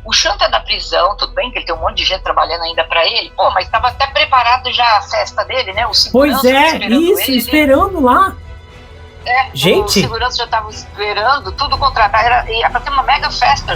O Sean tá na prisão, tudo bem que ele tem um monte de gente trabalhando ainda pra ele, pô, mas tava até preparado já a festa dele, né? O segurança Pois é, isso, ele, esperando lá. Gente, o segurança já tava esperando, tudo contratado, ia pra ter uma mega festa.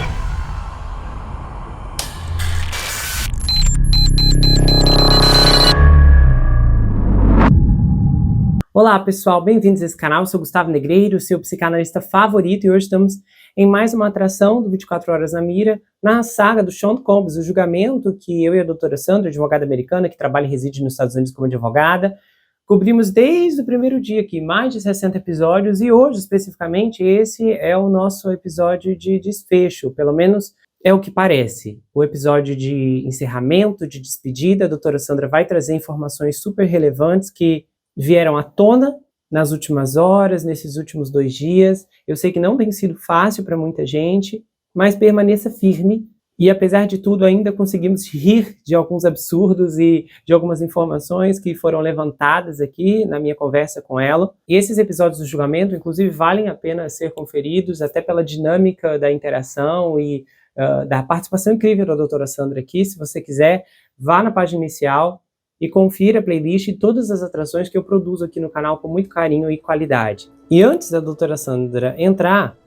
Olá pessoal, bem-vindos a esse canal, eu sou Gustavo Negreiro, seu psicanalista favorito, e hoje estamos em mais uma atração do 24 Horas na Mira, na saga do Sean Combs, o julgamento que eu e a doutora Sandra, advogada americana, que trabalha e reside nos Estados Unidos como advogada, cobrimos desde o primeiro dia aqui, mais de 60 episódios, e hoje, especificamente, esse é o nosso episódio de desfecho, pelo menos é o que parece. O episódio de encerramento, de despedida, a doutora Sandra vai trazer informações super relevantes que vieram à tona nas últimas horas, nesses últimos 2 dias. Eu sei que não tem sido fácil para muita gente, mas permaneça firme. E apesar de tudo, ainda conseguimos rir de alguns absurdos e de algumas informações que foram levantadas aqui na minha conversa com ela. E esses episódios do julgamento, inclusive, valem a pena ser conferidos, até pela dinâmica da interação e da participação incrível da doutora Sandra aqui. Se você quiser, vá na página inicial e confira a playlist e todas as atrações que eu produzo aqui no canal com muito carinho e qualidade. E antes da doutora Sandra entrar,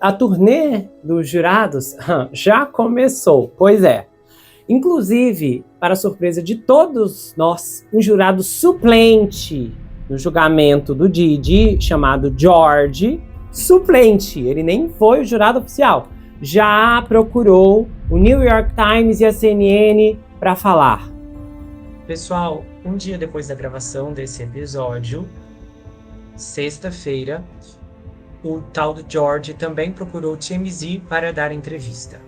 a turnê dos jurados já começou, pois é. Inclusive, para surpresa de todos nós, um jurado suplente no julgamento do Didi, chamado George, suplente, ele nem foi o jurado oficial, já procurou o New York Times e a CNN para falar. Pessoal, um dia depois da gravação desse episódio, sexta-feira, o tal do George também procurou o TMZ para dar entrevista.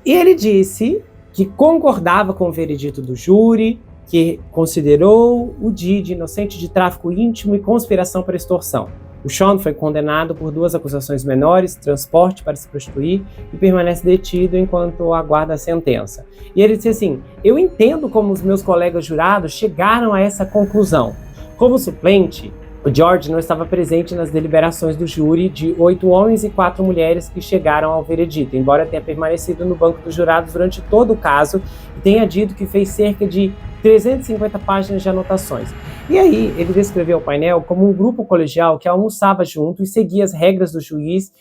E ele disse que concordava com o veredito do júri, que considerou o Didi inocente de tráfico íntimo e conspiração para extorsão. O Sean foi condenado por 2 acusações menores, transporte para se prostituir, e permanece detido enquanto aguarda a sentença. E ele disse assim: eu entendo como os meus colegas jurados chegaram a essa conclusão. Como suplente, o George não estava presente nas deliberações do júri de 8 homens e 4 mulheres que chegaram ao veredito, embora tenha permanecido no banco dos jurados durante todo o caso e tenha dito que fez cerca de 350 páginas de anotações. E aí, ele descreveu o painel como um grupo colegial que almoçava junto e seguia as regras do juiz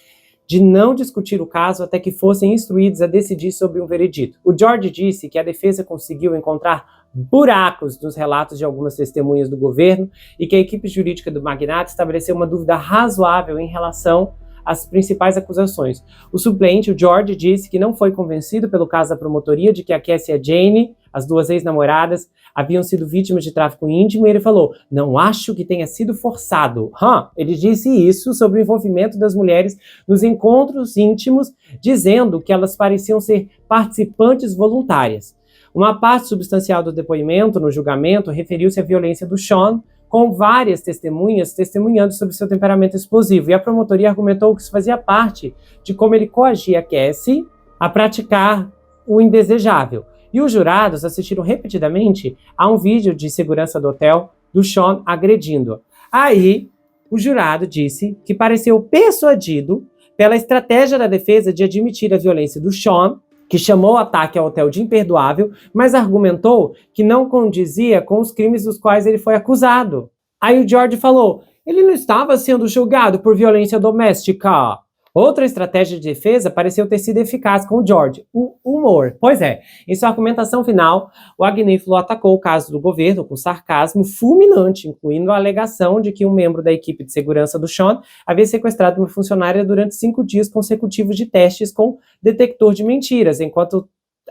de não discutir o caso até que fossem instruídos a decidir sobre um veredito. O George disse que a defesa conseguiu encontrar buracos nos relatos de algumas testemunhas do governo e que a equipe jurídica do magnata estabeleceu uma dúvida razoável em relação às principais acusações. O suplente, o George, disse que não foi convencido pelo caso da promotoria de que a Cassie e a Jane, as 2 ex-namoradas, haviam sido vítimas de tráfico íntimo, e ele falou: não acho que tenha sido forçado. Ele disse isso sobre o envolvimento das mulheres nos encontros íntimos, dizendo que elas pareciam ser participantes voluntárias. Uma parte substancial do depoimento no julgamento referiu-se à violência do Sean, com várias testemunhas testemunhando sobre seu temperamento explosivo, e a promotoria argumentou que isso fazia parte de como ele coagia a Cassie a praticar o indesejável. E os jurados assistiram repetidamente a um vídeo de segurança do hotel do Sean agredindo-a. Aí, o jurado disse que pareceu persuadido pela estratégia da defesa de admitir a violência do Sean, que chamou o ataque ao hotel de imperdoável, mas argumentou que não condizia com os crimes dos quais ele foi acusado. Aí o George falou: ele não estava sendo julgado por violência doméstica. Outra estratégia de defesa pareceu ter sido eficaz com o George: o humor. Pois é, em sua argumentação final, o agnífalo atacou o caso do governo com sarcasmo fulminante, incluindo a alegação de que um membro da equipe de segurança do Sean havia sequestrado uma funcionária durante 5 dias consecutivos de testes com detector de mentiras, enquanto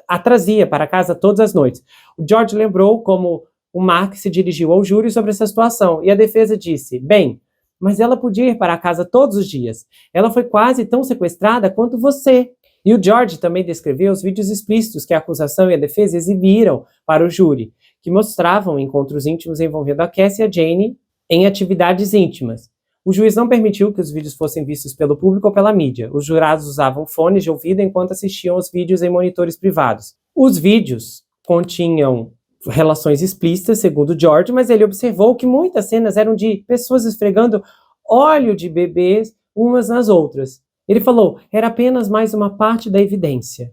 a trazia para casa todas as noites. O George lembrou como o Mark se dirigiu ao júri sobre essa situação, e a defesa disse: bem, mas ela podia ir para casa todos os dias. Ela foi quase tão sequestrada quanto você. E o George também descreveu os vídeos explícitos que a acusação e a defesa exibiram para o júri, que mostravam encontros íntimos envolvendo a Cassie e a Jane em atividades íntimas. O juiz não permitiu que os vídeos fossem vistos pelo público ou pela mídia. Os jurados usavam fones de ouvido enquanto assistiam os vídeos em monitores privados. Os vídeos continham relações explícitas, segundo George, mas ele observou que muitas cenas eram de pessoas esfregando óleo de bebês umas nas outras. Ele falou, era apenas mais uma parte da evidência.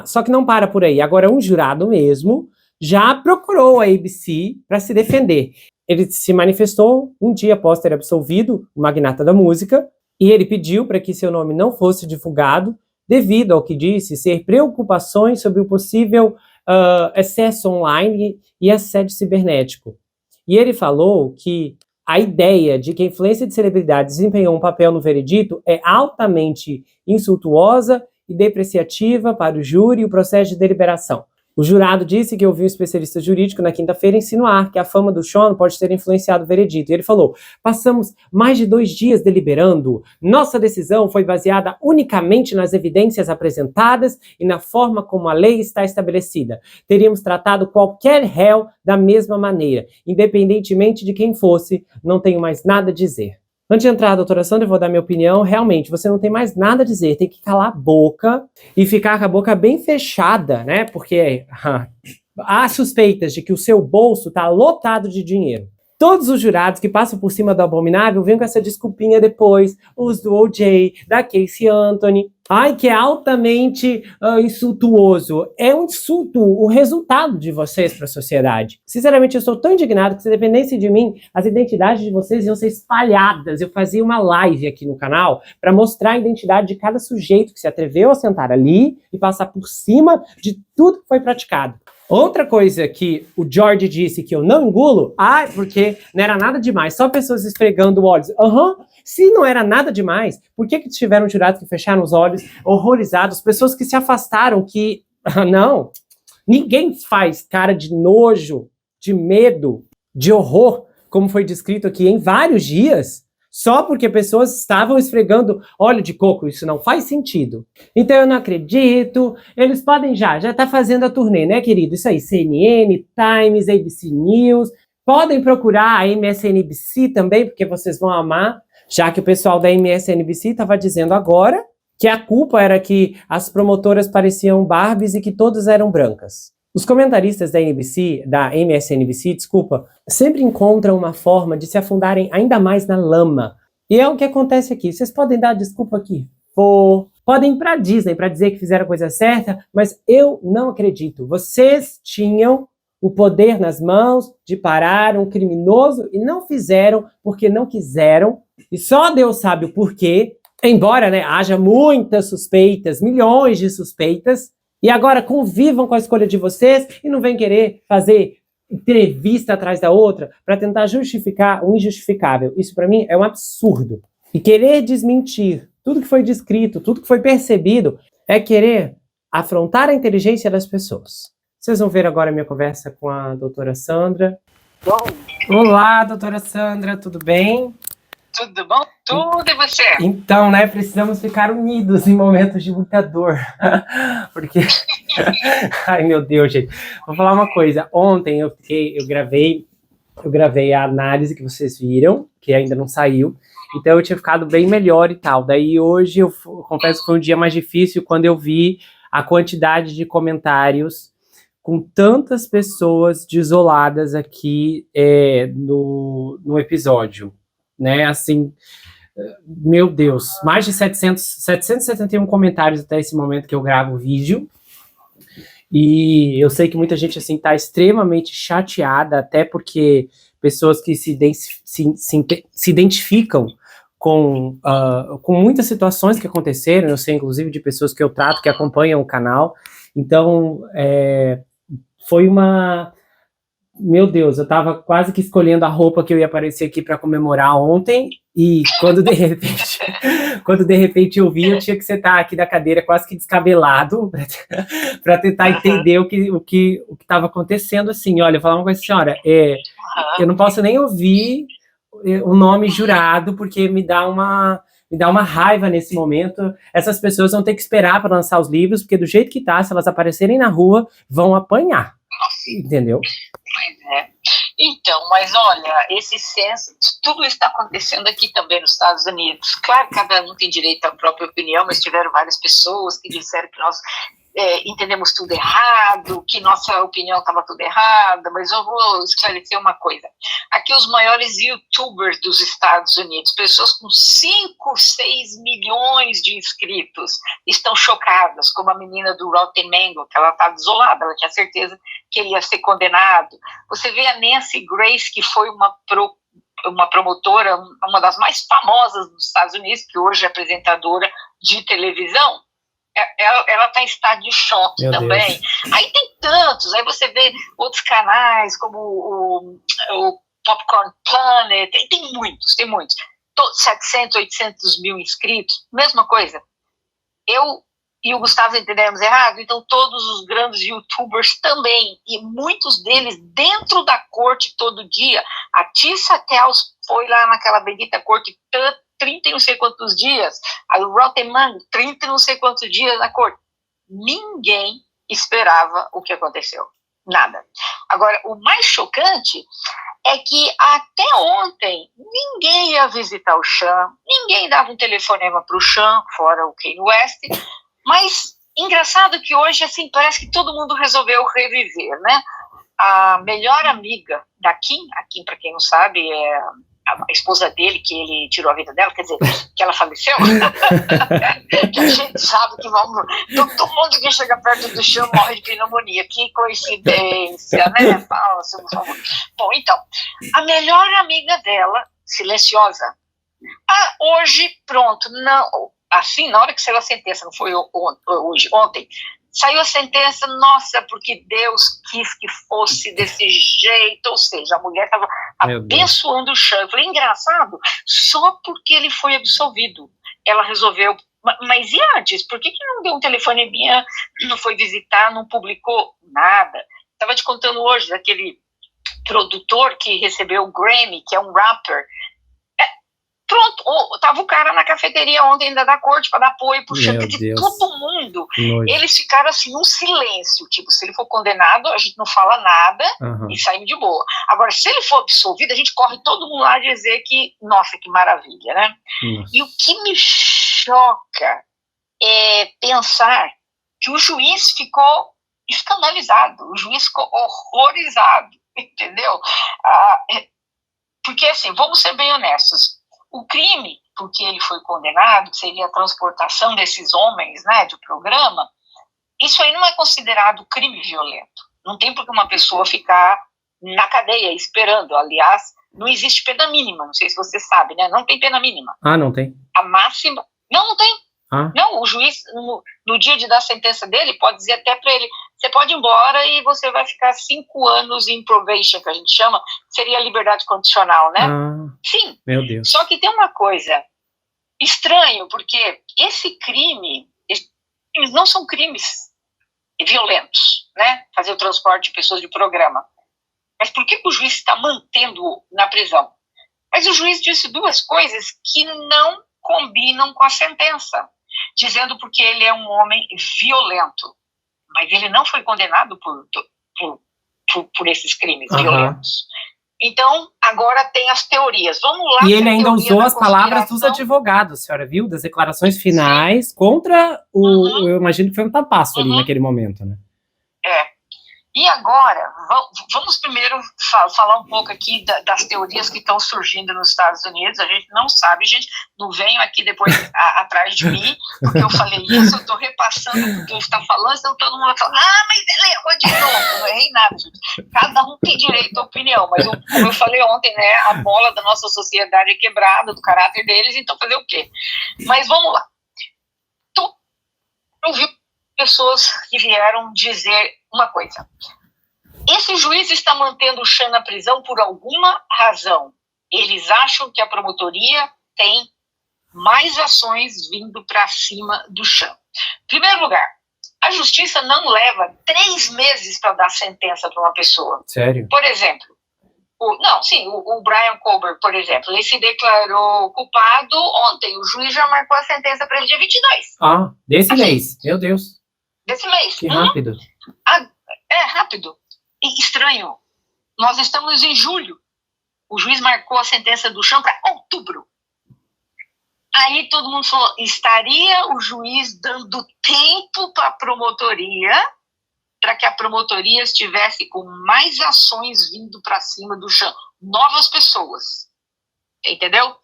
Só que não para por aí. Agora, um jurado mesmo já procurou a ABC para se defender. Ele se manifestou um dia após ter absolvido o magnata da música, e ele pediu para que seu nome não fosse divulgado, devido ao que disse ser preocupações sobre o possível acesso online e assédio cibernético. E ele falou que a ideia de que a influência de celebridades desempenhou um papel no veredito é altamente insultuosa e depreciativa para o júri e o processo de deliberação. O jurado disse que ouviu um especialista jurídico na quinta-feira insinuar que a fama do Sean pode ter influenciado o veredito. E ele falou, passamos mais de 2 dias deliberando. Nossa decisão foi baseada unicamente nas evidências apresentadas e na forma como a lei está estabelecida. Teríamos tratado qualquer réu da mesma maneira, independentemente de quem fosse. Não tenho mais nada a dizer. Antes de entrar, doutora Sandra, eu vou dar minha opinião. Realmente, você não tem mais nada a dizer. Tem que calar a boca e ficar com a boca bem fechada, né? Porque há suspeitas de que o seu bolso está lotado de dinheiro. Todos os jurados que passam por cima do abominável vêm com essa desculpinha depois. Os do O.J., da Casey Anthony. Ai, que é altamente insultuoso. É um insulto o resultado de vocês para a sociedade. Sinceramente, eu estou tão indignado que se dependesse de mim, as identidades de vocês iam ser espalhadas. Eu fazia uma live aqui no canal para mostrar a identidade de cada sujeito que se atreveu a sentar ali e passar por cima de tudo que foi praticado. Outra coisa que o George disse que eu não engulo, porque não era nada demais, só pessoas esfregando olhos. Se não era nada demais, por que tiveram jurados que fecharam os olhos, horrorizados, pessoas que se afastaram, que... Não, ninguém faz cara de nojo, de medo, de horror, como foi descrito aqui em vários dias, só porque pessoas estavam esfregando óleo de coco. Isso não faz sentido. Então eu não acredito. Eles podem já tá fazendo a turnê, né, querido? Isso aí, CNN, Times, ABC News. Podem procurar a MSNBC também, porque vocês vão amar, já que o pessoal da MSNBC estava dizendo agora que a culpa era que as promotoras pareciam Barbies e que todas eram brancas. Os comentaristas da MSNBC, sempre encontram uma forma de se afundarem ainda mais na lama. E é o que acontece aqui. Vocês podem dar desculpa aqui? Podem ir para a Disney para dizer que fizeram a coisa certa, mas eu não acredito. Vocês tinham o poder nas mãos de parar um criminoso e não fizeram porque não quiseram. E só Deus sabe o porquê. Embora, haja muitas suspeitas, milhões de suspeitas, e agora convivam com a escolha de vocês e não vem querer fazer entrevista atrás da outra para tentar justificar o injustificável. Isso para mim é um absurdo. E querer desmentir tudo que foi descrito, tudo que foi percebido, é querer afrontar a inteligência das pessoas. Vocês vão ver agora a minha conversa com a doutora Sandra. Bom. Olá, doutora Sandra, tudo bem? Tudo bom? Tudo, e você? Então, precisamos ficar unidos em momentos de muita dor. Porque... Ai, meu Deus, gente. Vou falar uma coisa. Ontem eu gravei a análise que vocês viram, que ainda não saiu. Então eu tinha ficado bem melhor e tal. Daí hoje eu confesso que foi um dia mais difícil quando eu vi a quantidade de comentários com tantas pessoas desoladas aqui no episódio. Assim, meu Deus, mais de 771 comentários até esse momento que eu gravo o vídeo, e eu sei que muita gente, assim, tá extremamente chateada, até porque pessoas que se identificam com muitas situações que aconteceram, eu sei, inclusive, de pessoas que eu trato, que acompanham o canal, então, foi uma... Meu Deus, eu tava quase que escolhendo a roupa que eu ia aparecer aqui para comemorar ontem, e quando de repente eu vi, eu tinha que sentar aqui da cadeira quase que descabelado para tentar entender o que estava acontecendo, assim. Olha, eu vou falar uma coisa, senhora, eu não posso nem ouvir o nome jurado, porque me dá uma raiva nesse momento. Essas pessoas vão ter que esperar para lançar os livros, porque do jeito que tá, se elas aparecerem na rua, vão apanhar. Entendeu? Pois é. Então, mas olha, esse senso, tudo está acontecendo aqui também nos Estados Unidos. Claro, cada um tem direito à própria opinião, mas tiveram várias pessoas que disseram que nós entendemos tudo errado, que nossa opinião estava tudo errada, mas eu vou esclarecer uma coisa. Aqui os maiores youtubers dos Estados Unidos, pessoas com 5, 6 milhões de inscritos, estão chocadas, como a menina do Rotten Mango, que ela estava desolada, ela tinha certeza que ele ia ser condenado. Você vê a Nancy Grace, que foi uma promotora, uma das mais famosas dos Estados Unidos, que hoje é apresentadora de televisão, ela está em estado de choque também. Deus. Aí tem tantos, aí você vê outros canais, como o Popcorn Planet, tem muitos, 700, 800 mil inscritos, mesma coisa. Eu e o Gustavo entendemos errado, então todos os grandes youtubers também, e muitos deles dentro da corte todo dia. A Tissa Tels foi lá naquela bendita corte 30 e não sei quantos dias, a Roteman 30 e não sei quantos dias na corte. Ninguém esperava o que aconteceu, nada. Agora, o mais chocante é que até ontem ninguém ia visitar o Sean, ninguém dava um telefonema para o Sean, fora o Kanye West, mas engraçado que hoje, assim, parece que todo mundo resolveu reviver, né? A melhor amiga da Kim, a Kim, para quem não sabe, é a esposa dele, que ele tirou a vida dela, quer dizer, que ela faleceu, que a gente sabe que todo mundo que chega perto do chão morre de pneumonia, que coincidência, né? Bom, então, a melhor amiga dela, silenciosa, hoje, pronto, não, assim, na hora que saiu a sentença, não foi ontem, saiu a sentença, nossa, porque Deus quis que fosse desse jeito, ou seja, a mulher estava abençoando o Sean. Eu falei, engraçado, só porque ele foi absolvido, ela resolveu, mas e antes? Por que não deu um telefonema, não foi visitar, não publicou nada? Estava te contando hoje daquele produtor que recebeu o Grammy, que é um rapper. Pronto, tava o cara na cafeteria ontem ainda da corte para dar apoio pro Sean, de todo mundo. Eles ficaram assim, num silêncio, tipo, se ele for condenado, a gente não fala nada e saímos de boa. Agora, se ele for absolvido, a gente corre todo mundo lá dizer que, nossa, que maravilha, né? E o que me choca é pensar que o juiz ficou escandalizado, o juiz ficou horrorizado, entendeu? Porque, assim, vamos ser bem honestos, o crime, porque ele foi condenado, que seria a transportação desses homens, né, de programa, isso aí não é considerado crime violento. Não tem por que uma pessoa ficar na cadeia esperando. Aliás, não existe pena mínima, não sei se você sabe, né? Não tem pena mínima. Não tem. A máxima... Não tem. Não, o juiz, no dia de dar a sentença dele, pode dizer até para ele, você pode ir embora e você vai ficar 5 anos em probation, que a gente chama, seria liberdade condicional, né? Sim. Meu Deus. Só que tem uma coisa estranho, porque esse crime, eles não são crimes violentos, né? Fazer o transporte de pessoas de programa. Mas por que o juiz está mantendo-o na prisão? Mas o juiz disse 2 coisas que não combinam com a sentença, dizendo porque ele é um homem violento, mas ele não foi condenado por esses crimes violentos. Então, agora tem as teorias. Vamos lá. E ele ainda usou as palavras dos advogados, a senhora viu? Das declarações finais contra o... Eu imagino que foi um tapaço ali naquele momento, né? E agora, vamos primeiro falar um pouco aqui das teorias que estão surgindo nos Estados Unidos. A gente não sabe, gente, não venham aqui depois atrás de mim, porque eu falei isso, eu estou repassando o que eu estou falando, senão todo mundo vai falar, mas ele errou de novo, não errei nada, gente. Cada um tem direito à opinião, mas como eu falei ontem, né, a bola da nossa sociedade é quebrada, do caráter deles, então fazer o quê? Mas vamos lá. Eu vi pessoas que vieram dizer uma coisa. Esse juiz está mantendo o Sean na prisão por alguma razão. Eles acham que a promotoria tem mais ações vindo para cima do Sean. Em primeiro lugar, a justiça não leva 3 meses para dar sentença para uma pessoa. Sério? Por exemplo, o Brian Colbert, por exemplo, ele se declarou culpado ontem. O juiz já marcou a sentença para ele dia 22. Desse mês. Meu Deus. Desse mês. Que rápido. É rápido. E estranho. Nós estamos em julho. O juiz marcou a sentença do Sean para outubro. Aí todo mundo falou, estaria o juiz dando tempo para a promotoria, para que a promotoria estivesse com mais ações vindo para cima do chão, novas pessoas, entendeu?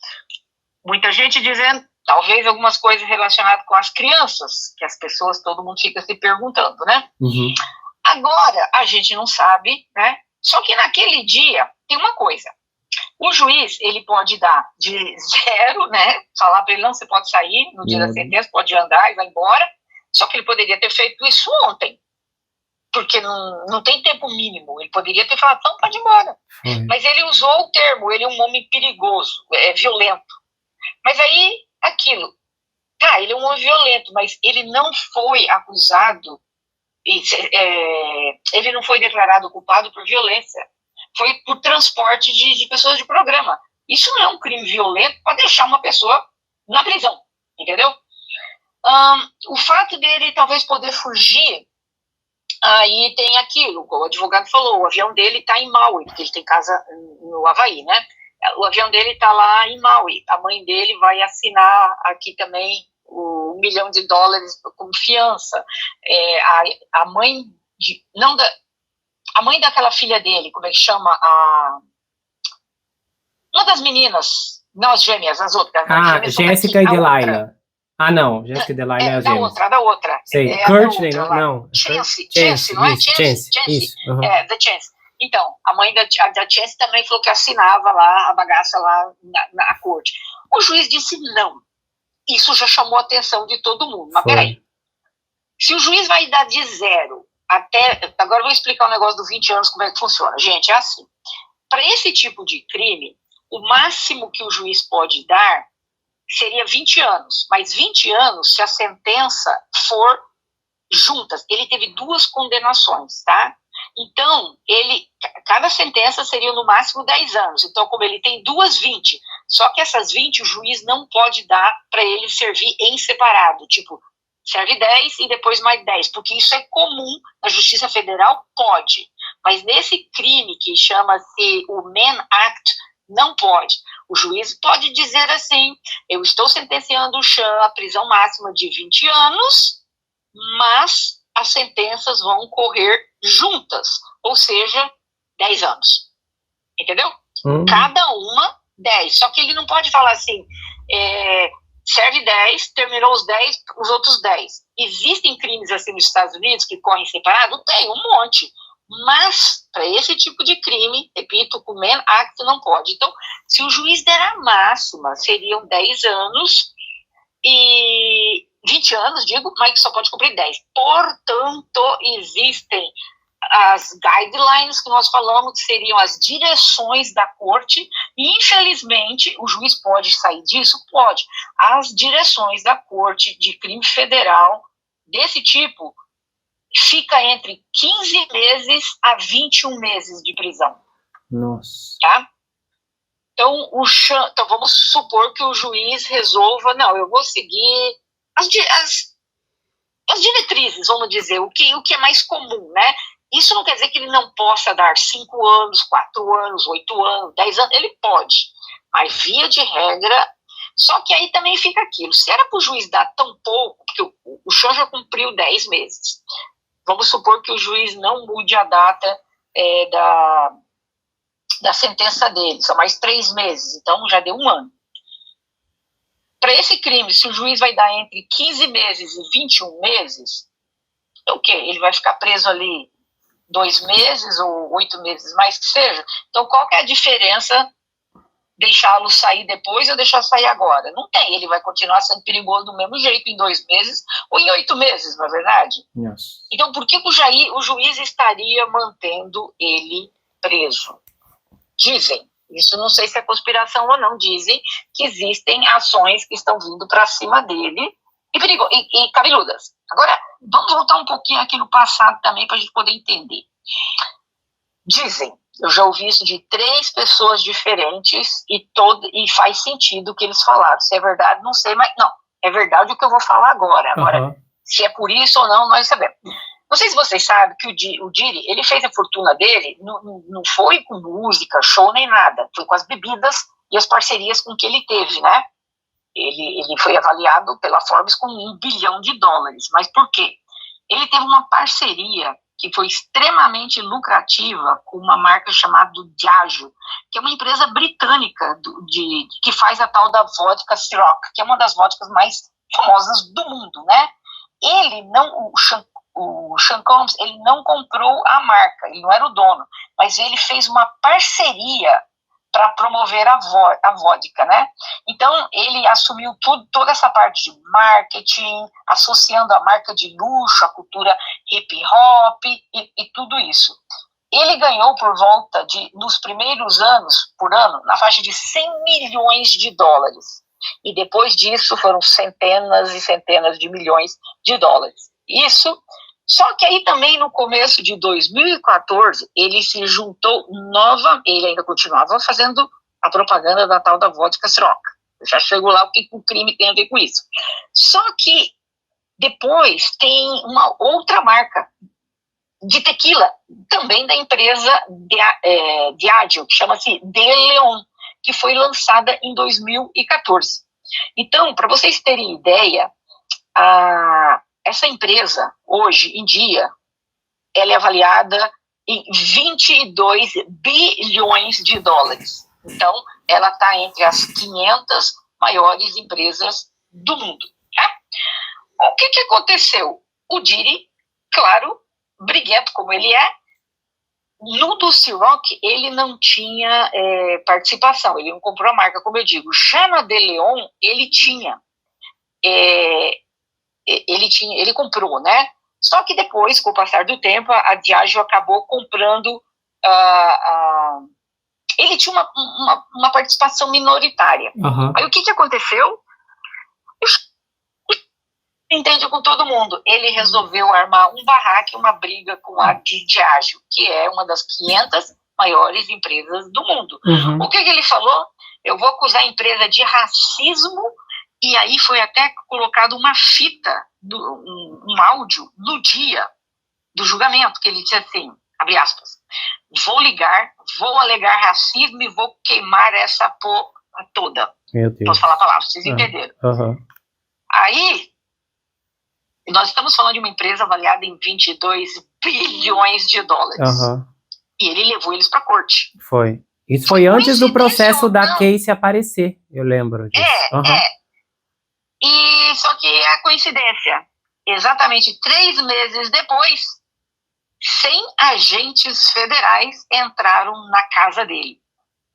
Muita gente dizendo, talvez algumas coisas relacionadas com as crianças, que as pessoas, todo mundo fica se perguntando, né? Uhum. Agora, a gente não sabe, né? Só que naquele dia, tem uma coisa, o juiz, ele pode dar de 0, né? Falar para ele, não, você pode sair no dia da sentença, pode andar e vai embora. Só que ele poderia ter feito isso ontem, porque não tem tempo mínimo. Ele poderia ter falado, não, pode ir embora. Mas ele usou o termo, ele é um homem perigoso, é violento. Mas aí, aquilo, tá, ele é um homem violento, mas ele não foi acusado, ele não foi declarado culpado por violência. Foi por transporte de pessoas de programa. Isso não é um crime violento para deixar uma pessoa na prisão, entendeu? O fato dele talvez poder fugir, aí tem aquilo, como o advogado falou, o avião dele está em Maui, porque ele tem casa no Havaí, né? O avião dele está lá em Maui. A mãe dele vai assinar aqui também o $1 milhão como fiança. A mãe a mãe daquela filha dele, como é que chama? Uma das meninas, não as gêmeas, as outras. Jéssica e Delilah. Não, Jéssica e Delilah é as gêmeas. Da outra. Sei, Courtney, não. Chance, não é? Chance. Isso. Uhum. Da Chance. Então, a mãe da Chance também falou que assinava lá a bagaça lá na corte. O juiz disse não. Isso já chamou a atenção de todo mundo. Mas peraí. Se o juiz vai dar de 0 até... Agora eu vou explicar o negócio do 20 anos, como é que funciona. Gente, é assim. Para esse tipo de crime, o máximo que o juiz pode dar seria 20 anos. Mas 20 anos se a sentença for juntas. Ele teve 2 condenações, tá? Então, cada sentença seria no máximo 10 anos. Então, como ele tem 2, 20. Só que essas 20 o juiz não pode dar para ele servir em separado. Tipo, serve 10 e depois mais 10. Porque isso é comum na Justiça Federal, pode. Mas nesse crime que chama-se o Mann Act, não pode. O juiz pode dizer assim, eu estou sentenciando o Sean à prisão máxima de 20 anos, mas as sentenças vão correr juntas, ou seja, 10 anos. Entendeu? Cada uma, 10. Só que ele não pode falar assim, serve 10, terminou os 10, os outros 10. Existem crimes assim nos Estados Unidos que correm separado? Tem, um monte. Mas, para esse tipo de crime, repito, o Mann Act não pode. Então, se o juiz der a máxima, seriam 10 anos e 20 anos, digo, mas só pode cumprir 10. Portanto, existem as guidelines que nós falamos, que seriam as direções da corte, e infelizmente, o juiz pode sair disso? Pode. As direções da corte de crime federal desse tipo fica entre 15 meses a 21 meses de prisão. Nossa. Tá? Então, vamos supor que o juiz resolva, não, eu vou seguir as diretrizes, vamos dizer, o que é mais comum, né? Isso não quer dizer que ele não possa dar 5 anos, 4 anos, 8 anos, 10 anos, ele pode, mas via de regra. Só que aí também fica aquilo, se era para o juiz dar tão pouco, porque o Sean já cumpriu 10 meses, vamos supor que o juiz não mude a data da sentença dele, são mais 3 meses, então já deu 1 ano. Para esse crime, se o juiz vai dar entre 15 meses e 21 meses, é o quê? Ele vai ficar preso ali 2 meses ou 8 meses, mais que seja. Então, qual que é a diferença? Deixá-lo sair depois ou deixar sair agora? Não tem, ele vai continuar sendo perigoso do mesmo jeito em 2 meses ou em 8 meses, não é verdade? Yes. Então, por que o juiz estaria mantendo ele preso? Dizem, isso não sei se é conspiração ou não, dizem que existem ações que estão vindo para cima dele e cabeludas. Agora, vamos voltar um pouquinho aqui no passado também para a gente poder entender. Dizem, eu já ouvi isso de 3 pessoas diferentes e faz sentido o que eles falaram. Se é verdade, não sei, mas não, é verdade o que eu vou falar agora. Agora, se é por isso ou não, nós sabemos. Não sei se vocês sabem que o Diddy, ele fez a fortuna dele, não foi com música, show nem nada, foi com as bebidas e as parcerias com que ele teve, né? ele foi avaliado pela Forbes com $1 bilhão. Mas por quê? Ele teve uma parceria que foi extremamente lucrativa com uma marca chamada Diageo, que é uma empresa britânica que faz a tal da vodka Ciroc, que é uma das vodkas mais famosas do mundo, né? O Sean Combs, ele não comprou a marca, ele não era o dono, mas ele fez uma parceria para promover a vodka, né? Então, ele assumiu toda essa parte de marketing, associando a marca de luxo, a cultura hip-hop e tudo isso. Ele ganhou por volta de, nos primeiros anos, por ano, na faixa de $100 milhões. E depois disso foram centenas e centenas de milhões de dólares. Isso, só que aí também no começo de 2014, ele se juntou ele ainda continuava fazendo a propaganda da tal da vodka Ciroc. Já chegou lá o que o crime tem a ver com isso. Só que depois tem uma outra marca de tequila, também da empresa Diageo, que chama-se De Leon, que foi lançada em 2014. Então, para vocês terem ideia, essa empresa, hoje em dia, ela é avaliada em $22 bilhões. Então, ela está entre as 500 maiores empresas do mundo. Tá? O que aconteceu? O Diddy, claro, briguento como ele é, no do Ciroc, ele não tinha participação, ele não comprou a marca, como eu digo. Já na De Leon, ele tinha. Ele comprou, né? Só que depois, com o passar do tempo, a Diageo acabou comprando. Ele tinha uma participação minoritária. Uhum. Aí o que aconteceu? Entende com todo mundo. Ele resolveu armar um barraco, uma briga com a Diageo, que é uma das 500 maiores empresas do mundo. Uhum. O que ele falou? Eu vou acusar a empresa de racismo. E aí foi até colocado uma fita, um áudio, no dia do julgamento, que ele disse assim, abre aspas, vou alegar racismo e vou queimar essa porra toda. Meu Deus. Posso falar a palavra, vocês entenderam. Uhum. Aí, nós estamos falando de uma empresa avaliada em $22 bilhões. Uhum. E ele levou eles para a corte. Foi. Isso foi antes do processo da Casey aparecer, eu lembro disso. E só que a coincidência, exatamente 3 meses depois, 100 agentes federais entraram na casa dele,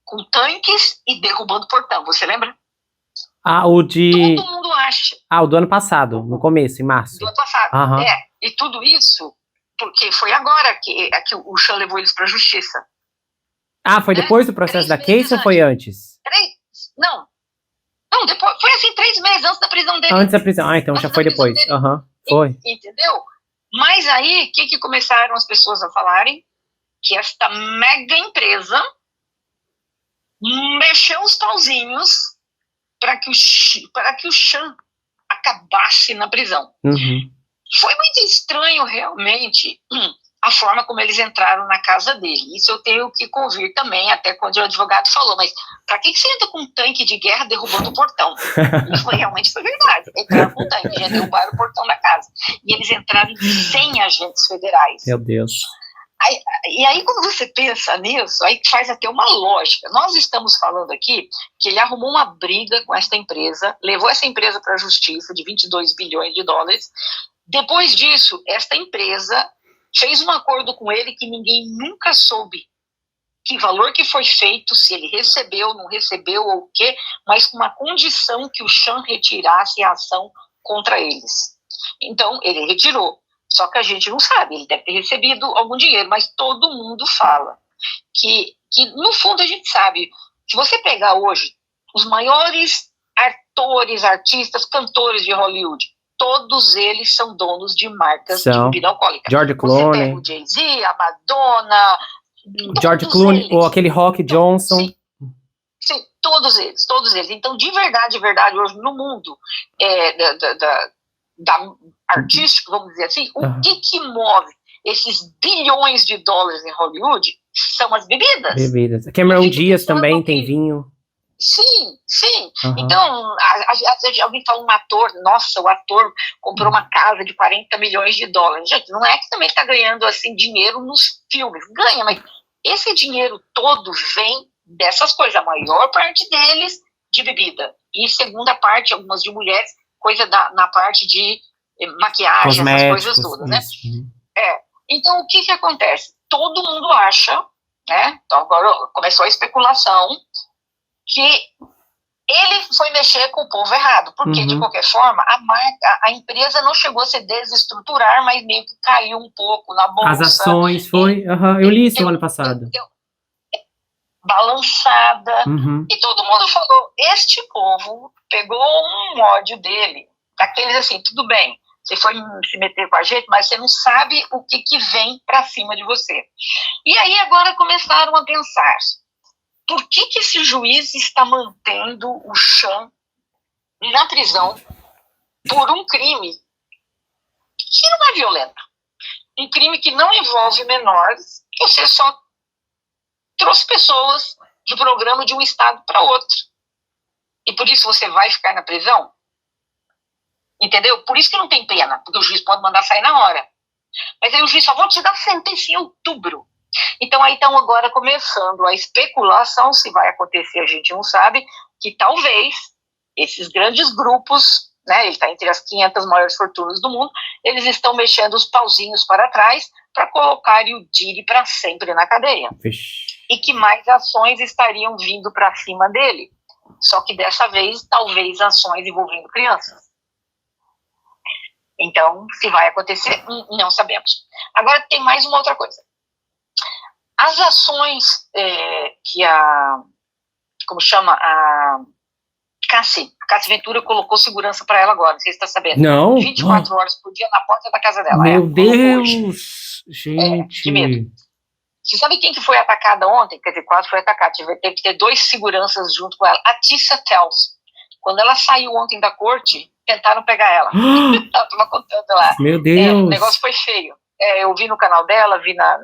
com tanques e derrubando o portão, você lembra? Todo mundo acha. O do ano passado, no começo, em março. Do ano passado, uhum. E tudo isso, porque foi agora que o Sean levou eles para a justiça. Foi depois do processo da Casey ou foi antes? Não, depois, foi assim, 3 meses antes da prisão dele. Antes da prisão, então já foi depois. Foi. Entendeu? Mas aí, o que começaram as pessoas a falarem? Que esta mega empresa mexeu os pauzinhos para que o Sean acabasse na prisão. Uhum. Foi muito estranho, realmente, a forma como eles entraram na casa dele. Isso eu tenho que convir também, até quando o advogado falou, mas para que você entra com um tanque de guerra derrubando o portão? Isso realmente foi verdade. Entraram com um tanque, já derrubaram o portão da casa. E eles entraram em 100 agentes federais. Meu Deus. E aí, quando você pensa nisso, aí faz até uma lógica. Nós estamos falando aqui que ele arrumou uma briga com esta empresa, levou essa empresa para a justiça de $22 bilhões. Depois disso, esta empresa fez um acordo com ele que ninguém nunca soube que valor que foi feito, se ele recebeu, não recebeu ou o quê, mas com uma condição que o Sean retirasse a ação contra eles. Então, ele retirou. Só que a gente não sabe, ele deve ter recebido algum dinheiro, mas todo mundo fala que no fundo a gente sabe, se você pegar hoje os maiores atores, artistas, cantores de Hollywood, todos eles são donos de marcas de bebida alcoólica. George Clooney. Você pega o Jay-Z, a Madonna, George Clooney, ou aquele Rock Johnson. Sim, todos eles. Então, de verdade, hoje no mundo artístico, vamos dizer assim, o que move esses bilhões de dólares em Hollywood são as bebidas. Cameron Diaz também tem vinho. Sim, sim. Então, às vezes alguém fala um ator, nossa, o ator comprou uma casa de 40 milhões de dólares. Gente, não é que também está ganhando assim dinheiro nos filmes. Ganha, mas esse dinheiro todo vem dessas coisas. A maior parte deles de bebida. E segunda parte, algumas de mulheres, coisa na parte de maquiagem, essas coisas todas, né? Então, o que acontece? Todo mundo acha, né? Então, agora começou a especulação que ele foi mexer com o povo errado, porque de qualquer forma a empresa não chegou a se desestruturar, mas meio que caiu um pouco na bolsa. As ações foi, eu li isso ano passado. Balançada, e todo mundo falou, este povo pegou um ódio dele, daqueles assim, tudo bem, você foi se meter com a gente, mas você não sabe o que vem pra cima de você. E aí agora começaram a pensar, por que esse juiz está mantendo o Sean na prisão por um crime que não é violento? Um crime que não envolve menores, você só trouxe pessoas de programa de um estado para outro. E por isso você vai ficar na prisão? Entendeu? Por isso que não tem pena, porque o juiz pode mandar sair na hora. Mas aí o juiz só vai te dar sentença em outubro. Então aí estão agora começando a especulação, se vai acontecer a gente não sabe, que talvez esses grandes grupos, né, ele está entre as 500 maiores fortunas do mundo, eles estão mexendo os pauzinhos para trás para colocarem o Diddy para sempre na cadeia. E que mais ações estariam vindo para cima dele. Só que dessa vez, talvez ações envolvendo crianças. Então, se vai acontecer, não sabemos. Agora tem mais uma outra coisa. As ações que a Cassi Ventura colocou segurança para ela agora, não sei se você está sabendo. Não. 24 horas por dia na porta da casa dela. Meu Deus, gente. De medo. Você sabe quem que foi atacada ontem? Quer dizer, quase foi atacada. Teve que ter 2 seguranças junto com ela. A Tisha Tells. Quando ela saiu ontem da corte, tentaram pegar ela. Ela estava contando lá. Meu Deus. O negócio foi feio. Eu vi no canal dela, vi na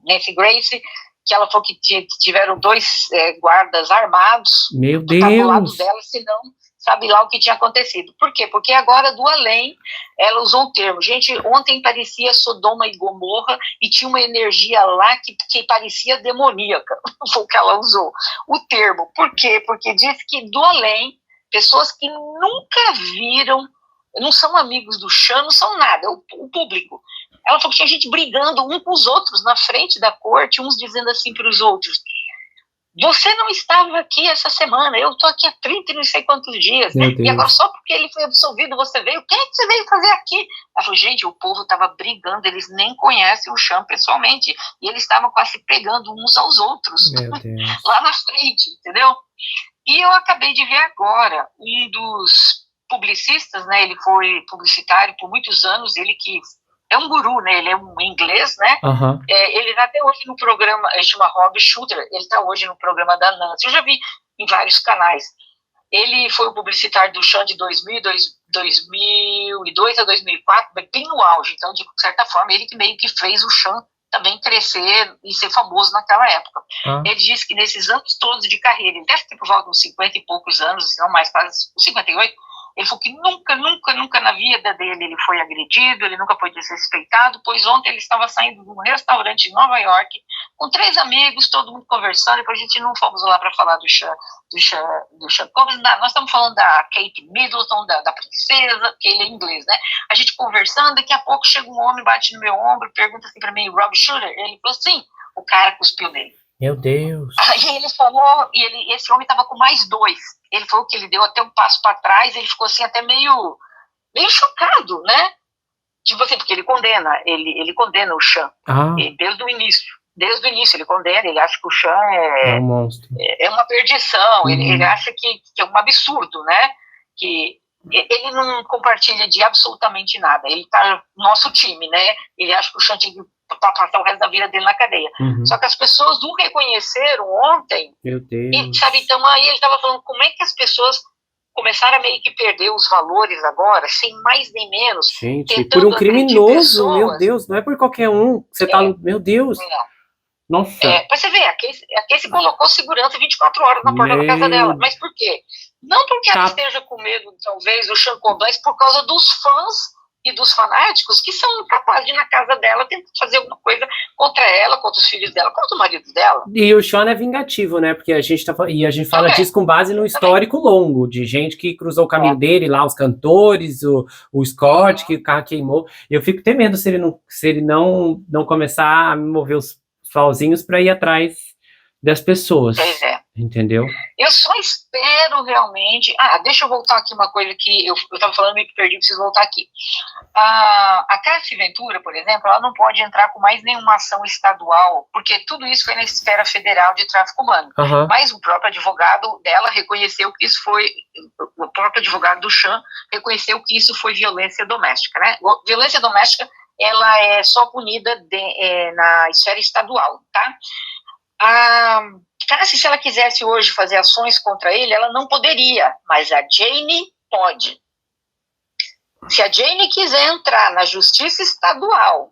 Nancy Grace, que ela falou que tiveram 2 guardas armados. Meu do lado Deus. dela, senão sabe lá o que tinha acontecido. Por quê? Porque agora, do além, ela usou um termo. Gente, ontem parecia Sodoma e Gomorra e tinha uma energia lá que parecia demoníaca. Foi o que ela usou. O termo. Por quê? Porque diz que do além, pessoas que nunca viram, não são amigos do Sean, não são nada, é o público. Ela falou que tinha gente brigando um com os outros na frente da corte, uns dizendo assim para os outros, você não estava aqui essa semana, eu estou aqui há 30 e não sei quantos dias, e agora só porque ele foi absolvido você veio, o que é que você veio fazer aqui? Ela falou, gente, o povo estava brigando, eles nem conhecem o Sean pessoalmente, e eles estavam quase pegando uns aos outros, lá na frente, entendeu? E eu acabei de ver agora, um dos publicistas, né, ele foi publicitário por muitos anos, ele que é um guru, né, ele é um inglês, né, ele está até hoje no programa, ele chama Rob Shooter, ele está hoje no programa da Nancy, eu já vi em vários canais. Ele foi o publicitário do Sean de 2002 a 2004, bem no auge, então de certa forma ele que meio que fez o Sean também crescer e ser famoso naquela época. Ele disse que nesses anos todos de carreira, ele deve ter por volta de uns 50 e poucos anos, se não mais, quase 58, ele falou que nunca na vida dele ele foi agredido, ele nunca foi desrespeitado, pois ontem ele estava saindo de um restaurante em Nova York com 3 amigos, todo mundo conversando, e depois a gente não fomos lá para falar do Sean Combs, nós estamos falando da Kate Middleton, da princesa, que ele é inglês, né? A gente conversando, daqui a pouco chega um homem, bate no meu ombro, pergunta assim para mim, Rob Shooter? Ele falou assim, o cara cuspiu nele. Meu Deus. Aí ele falou, e esse homem estava com mais 2. Ele falou que ele deu até um passo para trás, ele ficou assim até meio chocado, né? Tipo assim, porque ele condena o Sean. Desde o início ele condena, ele acha que o Sean é um monstro. É uma perdição, ele acha que é um absurdo, né? Que ele não compartilha de absolutamente nada, ele tá no nosso time, né? Ele acha que o Sean tinha que passar o resto da vida dele na cadeia. Só que as pessoas não reconheceram ontem. Meu Deus. E, sabe, então aí ele estava falando como é que as pessoas começaram a meio que perder os valores agora, sem mais nem menos. Gente, por um criminoso, meu Deus, não é por qualquer um. Você tá, meu Deus. Nossa. Pra você ver, a Casey colocou segurança 24 horas na porta da casa dela. Mas por quê? Não porque ela esteja com medo, talvez, do Sean Combs, mas por causa dos fãs e dos fanáticos que são capazes de ir na casa dela tentar fazer alguma coisa contra ela, contra os filhos dela, contra o marido dela. E o Sean é vingativo, né? Porque a gente fala disso com base num histórico longo, de gente que cruzou o caminho dele lá, os cantores, o Scott, que o carro queimou. Eu fico temendo se ele não começar a mover os pauzinhos para ir atrás das pessoas. Pois é. Entendeu? Eu só espero realmente... deixa eu voltar aqui uma coisa que eu estava falando e me perdi, preciso voltar aqui. A Cassie Ventura, por exemplo, ela não pode entrar com mais nenhuma ação estadual, porque tudo isso foi na esfera federal de tráfico humano. Uhum. Mas o próprio advogado dela reconheceu que isso foi... O próprio advogado do Sean reconheceu que isso foi violência doméstica, né? Violência doméstica, ela é só punida na esfera estadual, tá? A Cassie, se ela quisesse hoje fazer ações contra ele, ela não poderia, mas a Jane pode. Se a Jane quiser entrar na justiça estadual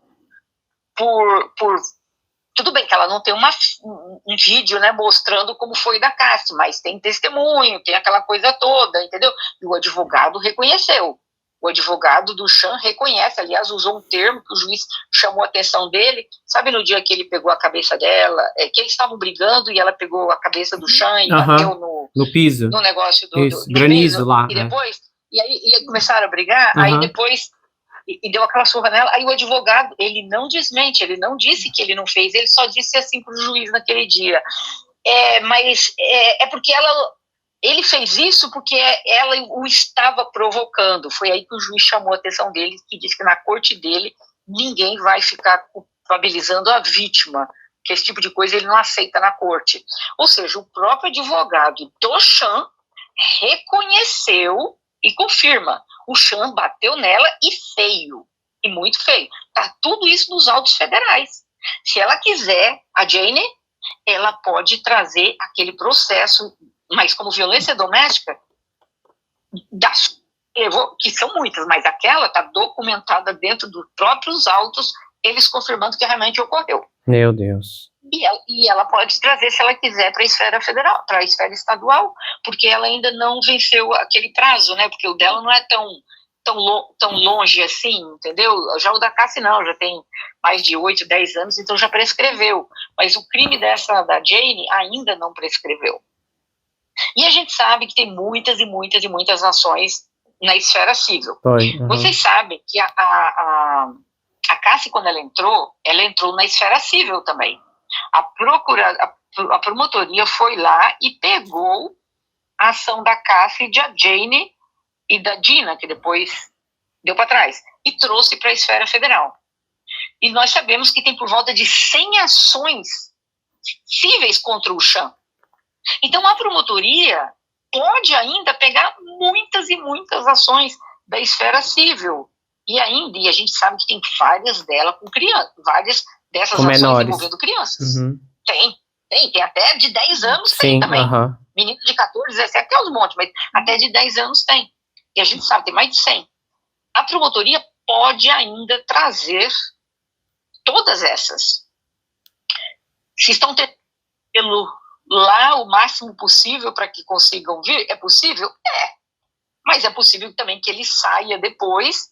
tudo bem que ela não tem um vídeo, né, mostrando como foi da Cassie, mas tem testemunho, tem aquela coisa toda, entendeu? E o advogado reconheceu. O advogado do Sean reconhece, aliás, usou um termo que o juiz chamou a atenção dele. Sabe no dia que ele pegou a cabeça dela, que eles estavam brigando e ela pegou a cabeça do Sean e bateu no piso, no negócio do granizo piso, lá. E depois, e aí começaram a brigar, aí depois, e deu aquela surra nela, aí o advogado, ele não desmente, ele não disse que ele não fez, ele só disse assim pro juiz naquele dia. Mas porque ele fez isso porque ela o estava provocando. Foi aí que o juiz chamou a atenção dele, que disse que na corte dele ninguém vai ficar culpabilizando a vítima, que esse tipo de coisa ele não aceita na corte. Ou seja, o próprio advogado do Sean reconheceu e confirma. O Sean bateu nela e feio, e muito feio. Tá tudo isso nos autos federais. Se ela quiser, a Jane, ela pode trazer aquele processo, mas como violência doméstica, que são muitas, mas aquela está documentada dentro dos próprios autos, eles confirmando que realmente ocorreu. Meu Deus. E ela pode trazer, se ela quiser, para a esfera federal, para a esfera estadual, porque ela ainda não venceu aquele prazo, né? Porque o dela não é tão longe assim, entendeu? Já o da Cassie não, já tem mais de 8, 10 anos, então já prescreveu. Mas o crime da Jane ainda não prescreveu. E a gente sabe que tem muitas e muitas e muitas ações na esfera civil. Vocês sabem que a Cassie, quando ela entrou na esfera civil também. A promotoria foi lá e pegou a ação da Cassie, da Jane e da Dina, que depois deu para trás, e trouxe para a esfera federal. E nós sabemos que tem por volta de 100 ações cíveis contra o Sean. Então, a promotoria pode ainda pegar muitas e muitas ações da esfera civil. E a gente sabe que tem várias delas com crianças, várias dessas ações envolvendo crianças. Tem até de 10 anos. Sim, tem também. Menino de 14, 17 tem uns montes, mas até de 10 anos tem. E a gente sabe, tem mais de 100. A promotoria pode ainda trazer todas essas. Se estão tendo lá o máximo possível para que consigam vir, é possível? Mas é possível também que ele saia depois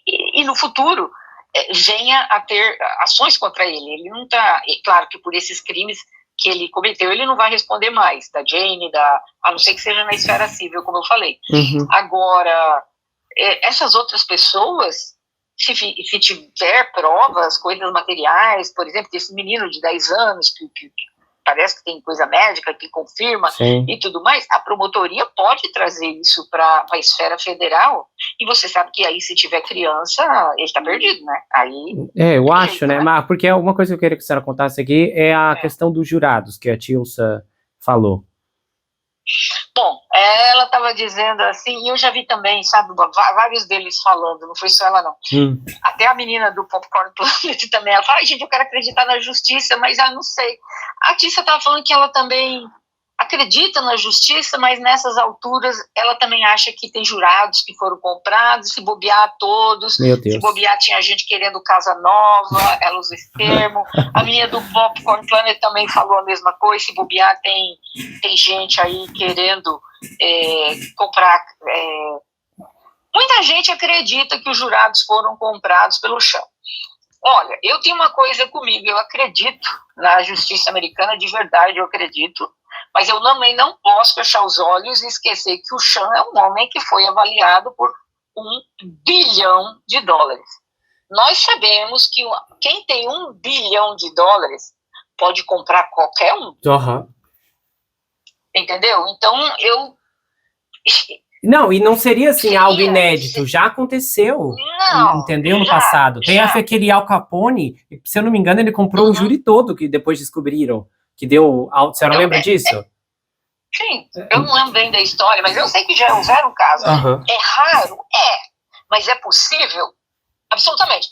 e no futuro venha a ter ações contra ele. Ele não está, claro que por esses crimes que ele cometeu, ele não vai responder mais, da Jane, a não ser que seja na esfera civil, como eu falei. Agora, essas outras pessoas, se tiver provas, coisas materiais, por exemplo, desse menino de 10 anos, que parece que tem coisa médica que confirma e tudo mais, a promotoria pode trazer isso para a esfera federal, e você sabe que aí, se tiver criança, ele está perdido, né? Aí, eu acho, né? Mas porque uma coisa que eu queria que a senhora contasse aqui é a questão dos jurados, que a Tilsa falou. Bom, ela estava dizendo assim, e eu já vi também, sabe, vários deles falando, não foi só ela não. Até a menina do Popcorn Planet também, ela fala, gente, eu quero acreditar na justiça, mas não sei. A Tícia estava falando que ela também acredita na justiça, mas nessas alturas ela também acha que tem jurados que foram comprados, se bobear todos, se bobear tinha gente querendo casa nova, ela usa esse termo. A minha do Popcorn Planet também falou a mesma coisa, se bobear tem gente aí querendo comprar. Muita gente acredita que os jurados foram comprados pelo Sean. Olha, eu tenho uma coisa comigo, eu acredito na justiça americana, de verdade eu acredito, mas eu também não posso fechar os olhos e esquecer que o Sean é um homem que foi avaliado por $1 bilhão. Nós sabemos que quem tem $1 bilhão pode comprar qualquer um. Uhum. Entendeu? Então, Não, e não seria assim algo inédito, já aconteceu, não, entendeu, no passado. Tem aquele Al Capone, se eu não me engano, ele comprou um júri todo, que depois descobriram, que deu, você não lembra disso? Sim, eu não lembro bem da história, mas eu sei que já houveram casos. É raro? Mas é possível? Absolutamente.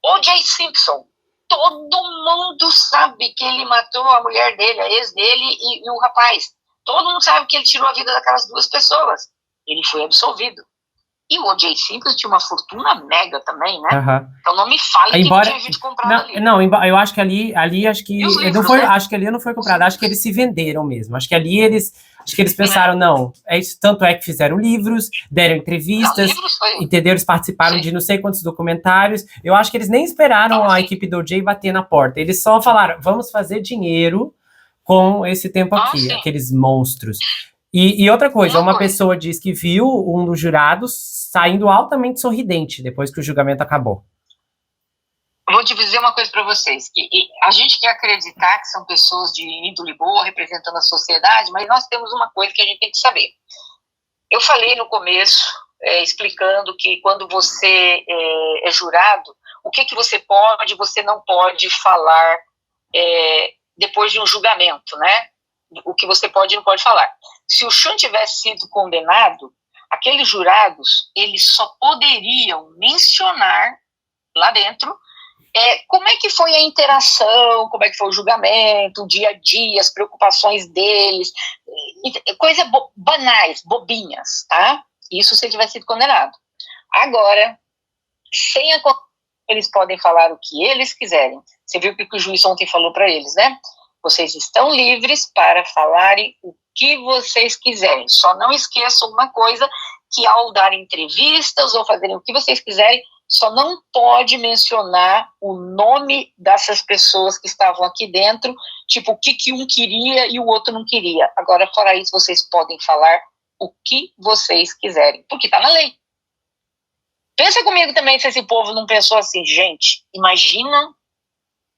O.J. Simpson, todo mundo sabe que ele matou a mulher dele, a ex dele e o rapaz. Todo mundo sabe que ele tirou a vida daquelas duas pessoas. Ele foi absolvido. E o O.J. Simpson tinha uma fortuna mega também, né? Então não me fale que ele tinha gente comprado ali. Não, eu acho que ali acho que não foi, né? Acho que ali não foi comprado, acho que eles se venderam mesmo. Acho que ali eles pensaram, não, é isso, tanto é que fizeram livros, deram entrevistas, entendeu? Eles participaram de não sei quantos documentários. Eu acho que eles nem esperaram a equipe do O.J. bater na porta. Eles só falaram, vamos fazer dinheiro com esse tempo aqui, aqueles monstros. E outra coisa, uma pessoa diz que viu um dos jurados saindo altamente sorridente depois que o julgamento acabou. Vou te dizer uma coisa para vocês, que a gente quer acreditar que são pessoas de índole boa, representando a sociedade, mas nós temos uma coisa que a gente tem que saber. Eu falei no começo, explicando que quando você é jurado, o que você pode e você não pode falar depois de um julgamento, né? O que você pode e não pode falar. Se o Sean tivesse sido condenado, aqueles jurados, eles só poderiam mencionar lá dentro como é que foi a interação, como é que foi o julgamento, o dia a dia, as preocupações deles, coisas banais, bobinhas, tá? Isso se ele tivesse sido condenado. Agora, sem a eles podem falar o que eles quiserem. Você viu o que o juiz ontem falou para eles, né? Vocês estão livres para falarem o que vocês quiserem. Só não esqueçam uma coisa, que ao dar entrevistas ou fazerem o que vocês quiserem, só não pode mencionar o nome dessas pessoas que estavam aqui dentro, tipo, o que um queria e o outro não queria. Agora, fora isso, vocês podem falar o que vocês quiserem, porque está na lei. Pensa comigo também se esse povo não pensou assim, gente, imagina,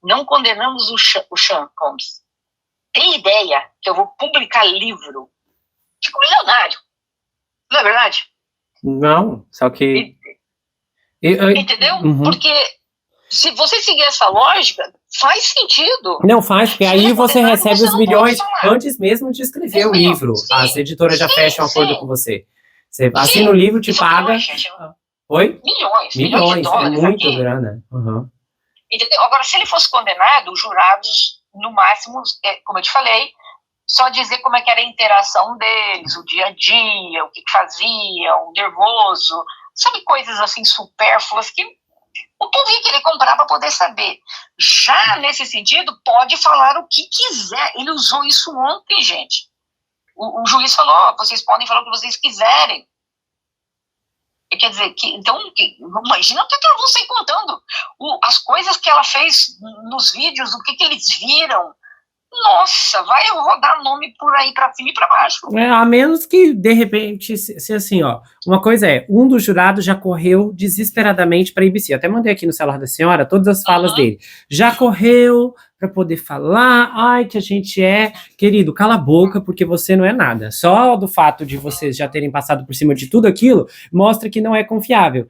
não condenamos o Sean Combs. Tem ideia que eu vou publicar livro? Fico milionário. Não é verdade? Não, só que... Entendeu? Uhum. Porque se você seguir essa lógica, faz sentido. Não faz, porque aí você recebe os milhões antes mesmo de escrever o livro. Sim, as editoras já fecham um acordo com você. Você assina o livro, te paga... Oi? Milhões de dólares. É muito grana. Uhum. Entendeu? Agora, se ele fosse condenado, os jurados, no máximo, como eu te falei, só dizer como é que era a interação deles, o dia a dia, o que faziam, nervoso, sabe, coisas assim supérfluas que o povo ia querer comprar para poder saber. Já nesse sentido, pode falar o que quiser. Ele usou isso ontem, gente. O juiz falou, vocês podem falar o que vocês quiserem. Quer dizer, então, imagina o que eles vão sair contando. As coisas que ela fez nos vídeos, o que eles viram. Nossa, vai rodar nome por aí pra cima e pra baixo. A menos que, de repente, se assim, ó, uma coisa um dos jurados já correu desesperadamente pra ABC. Eu até mandei aqui no celular da senhora todas as falas dele. Já correu pra poder falar, ai, que a gente querido, cala a boca, porque você não é nada. Só do fato de vocês já terem passado por cima de tudo aquilo, mostra que não é confiável.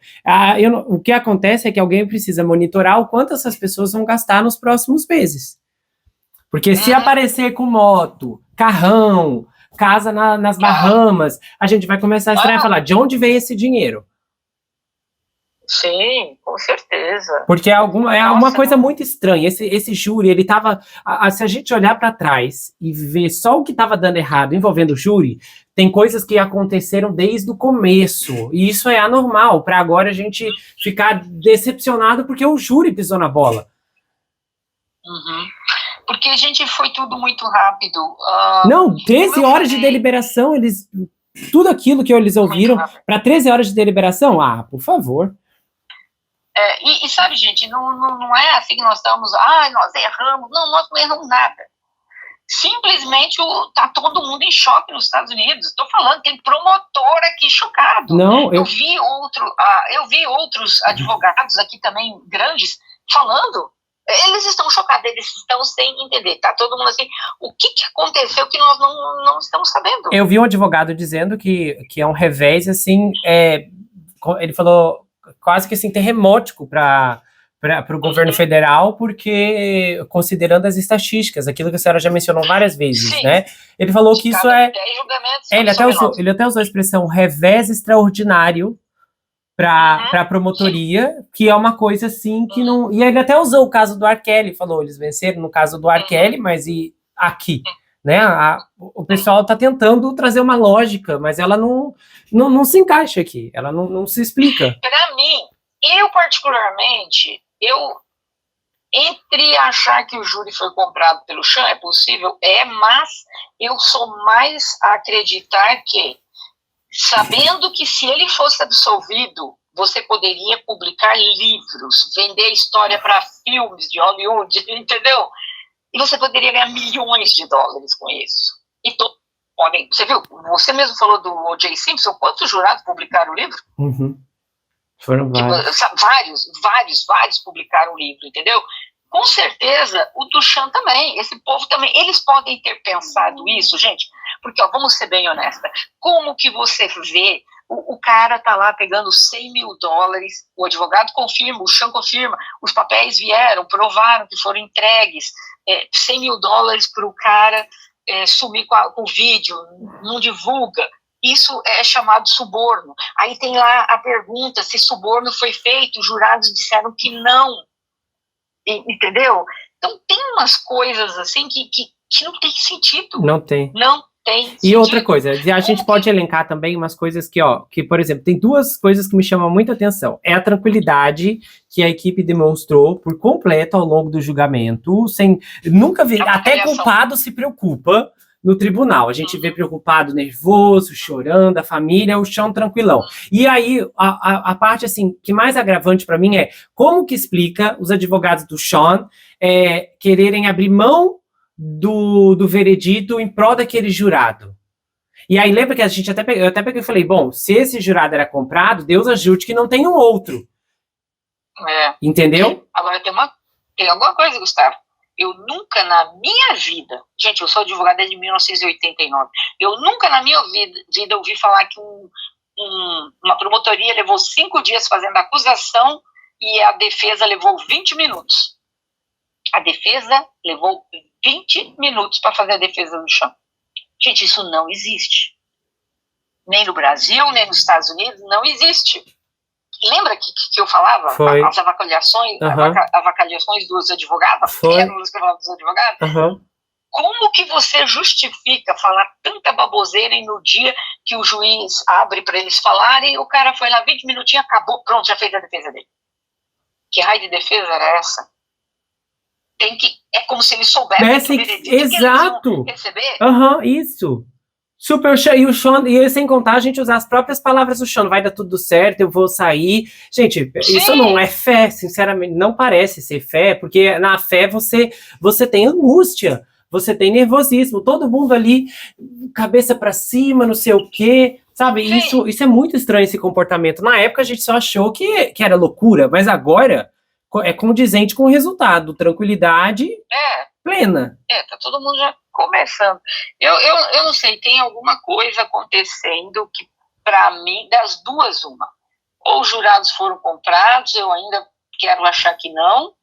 O que acontece é que alguém precisa monitorar o quanto essas pessoas vão gastar nos próximos meses. Porque se aparecer com moto, carrão, casa nas Bahamas, a gente vai começar a estranhar e falar, de onde veio esse dinheiro? Sim, com certeza. certeza. Porque é uma coisa muito estranha. Esse júri, ele tava. Se a gente olhar para trás e ver só o que estava dando errado envolvendo o júri, tem coisas que aconteceram desde o começo. E isso é anormal, para agora a gente ficar decepcionado porque o júri pisou na bola. Uhum. Porque, gente, foi tudo muito rápido. Não, 13 horas de deliberação, tudo aquilo que eles ouviram, para 13 horas de deliberação? Ah, por favor. E sabe, gente, não é assim que nós estamos, nós erramos. Não, nós não erramos nada. Simplesmente tá todo mundo em choque nos Estados Unidos. Estou falando, tem promotor aqui chocado. Não, eu vi outros advogados aqui também grandes falando. Eles estão chocados, eles estão sem entender. Tá todo mundo assim, o que aconteceu que nós não estamos sabendo? Eu vi um advogado dizendo que é um revés, assim, ele falou quase que assim, terremótico para o governo federal, porque considerando as estatísticas, aquilo que a senhora já mencionou várias vezes, sim, né? Ele falou que isso é... Ele até usou a expressão revés extraordinário para a promotoria, que é uma coisa assim que não... E ele até usou o caso do R. Kelly, falou, eles venceram no caso do R. Kelly, mas e aqui? Né? O pessoal está tentando trazer uma lógica, mas ela não se encaixa aqui, ela não se explica. Para mim, eu particularmente, entre achar que o júri foi comprado pelo Sean, é possível, mas eu sou mais a acreditar que, sabendo que se ele fosse absolvido, você poderia publicar livros, vender história para filmes de Hollywood, entendeu? E você poderia ganhar milhões de dólares com isso. E você viu, você mesmo falou do O.J. Simpson, quantos jurados publicaram o livro? Uhum. Foram vários. Vários publicaram o livro, entendeu? Com certeza, o Duchamp também, esse povo também, eles podem ter pensado isso, gente, porque, vamos ser bem honesta, como que você vê, o cara tá lá pegando $100 mil, o advogado confirma, o Sean confirma, os papéis vieram, provaram que foram entregues, $100 mil para o cara sumir com o vídeo, não divulga. Isso é chamado suborno. Aí tem lá a pergunta se suborno foi feito, os jurados disseram que não. Entendeu? Então tem umas coisas assim que não tem sentido. Não tem. Não tem sentido. E outra coisa, a gente pode elencar também umas coisas que, por exemplo, tem duas coisas que me chamam muita atenção. É a tranquilidade que a equipe demonstrou por completo ao longo do julgamento, sem nunca ver, até culpado se preocupa no tribunal. A gente vê preocupado, nervoso, chorando, a família, o chão tranquilão. E aí, a parte assim, que mais agravante para mim é como que explica os advogados do Sean quererem abrir mão do veredito em prol daquele jurado. E aí lembra que a gente eu até peguei e falei, bom, se esse jurado era comprado, Deus ajude que não tenha um outro. Entendeu? Agora tem alguma coisa, Gustavo. Eu nunca na minha vida, gente, eu sou advogada desde 1989, eu nunca na minha vida ouvi falar que uma promotoria levou 5 dias fazendo a acusação e a defesa levou 20 minutos. A defesa levou 20 minutos para fazer a defesa do Sean. Gente, isso não existe. Nem no Brasil, nem nos Estados Unidos, não existe. Lembra que eu falava? Foi. As avacalhações dos advogados, as pérolas que eu falava dos advogados? Como que você justifica falar tanta baboseira e no dia que o juiz abre para eles falarem, o cara foi lá 20 minutinhos, acabou, pronto, já fez a defesa dele? Que raio de defesa era essa? É como se eles soubessem que exato. Que eles iam receber. Isso. Super, e o Sean, e sem contar a gente usar as próprias palavras do Sean, vai dar tudo certo, eu vou sair. Gente, isso não é fé, sinceramente, não parece ser fé, porque na fé você tem angústia, você tem nervosismo, todo mundo ali, cabeça pra cima, não sei o quê, sabe? Isso é muito estranho, esse comportamento. Na época a gente só achou que era loucura, mas agora é condizente com o resultado, tranquilidade plena. Tá todo mundo já começando. Eu não sei, tem alguma coisa acontecendo que, para mim, das duas, uma. Ou os jurados foram comprados, eu ainda quero achar que não,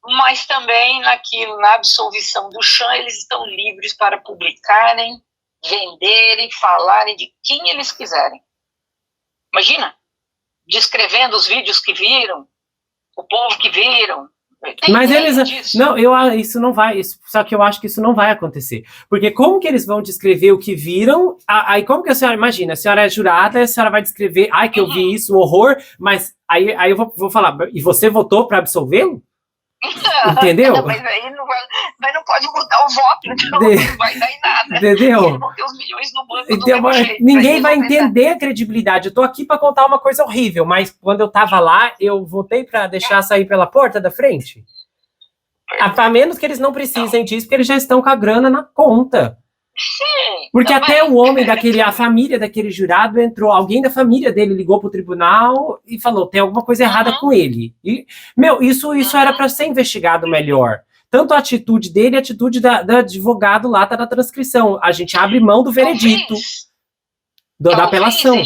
mas também na absolvição do Sean, eles estão livres para publicarem, venderem, falarem de quem eles quiserem. Imagina, descrevendo os vídeos que viram, o povo que viram. Mas eles... Não, isso não vai... Só que eu acho que isso não vai acontecer. Porque como que eles vão descrever o que viram? Aí como que a senhora... Imagina, a senhora é jurada, a senhora vai descrever... Ai, que eu vi isso, horror. Mas aí eu vou falar... E você votou para absolvê-lo? Entendeu? Não, mas aí não pode mudar o voto, então não vai dar em nada. Entendeu? Eles vão ter os milhões no banco do Então, mesmo jeito, ninguém vai entender a credibilidade. Eu tô aqui para contar uma coisa horrível, mas quando eu tava lá, eu votei para deixar sair pela porta da frente. A menos que eles não precisem disso, porque eles já estão com a grana na conta. Sim. Porque até o homem a família daquele jurado entrou, alguém da família dele ligou pro tribunal e falou, tem alguma coisa errada com ele. E, isso era para ser investigado melhor. Tanto a atitude dele, a atitude da advogado lá, tá na transcrição. A gente abre mão do veredito, da apelação.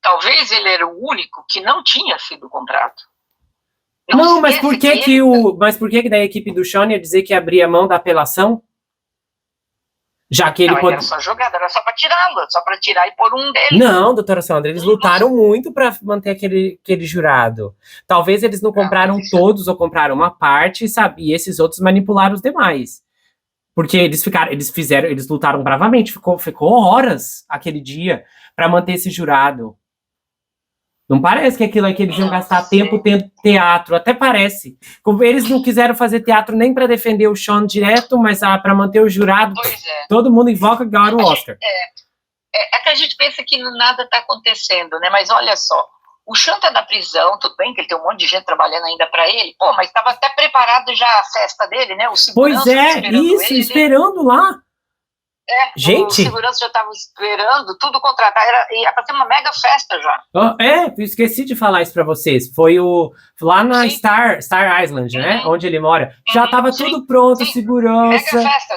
Talvez ele era o único que não tinha sido o contrato. Não, mas por que da equipe do Sean ia dizer que abria mão da apelação? Já que ele era só jogada, era só para tirá-lo, só para tirar e pôr um deles. Não, doutora Sandra, eles lutaram muito para manter aquele jurado. Talvez eles não compraram todos ou compraram uma parte, sabe? E esses outros manipularam os demais. Porque eles lutaram bravamente, ficou horas aquele dia para manter esse jurado. Não parece que aquilo é que eles iam gastar tempo tendo teatro, até parece. Eles não quiseram fazer teatro nem para defender o Sean direto, mas para manter o jurado. Todo mundo invoca e ganha o Oscar. É que a gente pensa que nada está acontecendo, né? Mas olha só, o Sean tá na prisão, tudo bem que ele tem um monte de gente trabalhando ainda para ele, mas estava até preparado já a festa dele, né? O segurança esperando lá. Gente, o segurança já estava esperando, tudo contratado, ia para ter uma mega festa já. Esqueci de falar isso para vocês. Foi lá na Star Island, né? Onde ele mora. Já estava tudo pronto, segurança. Mega festa.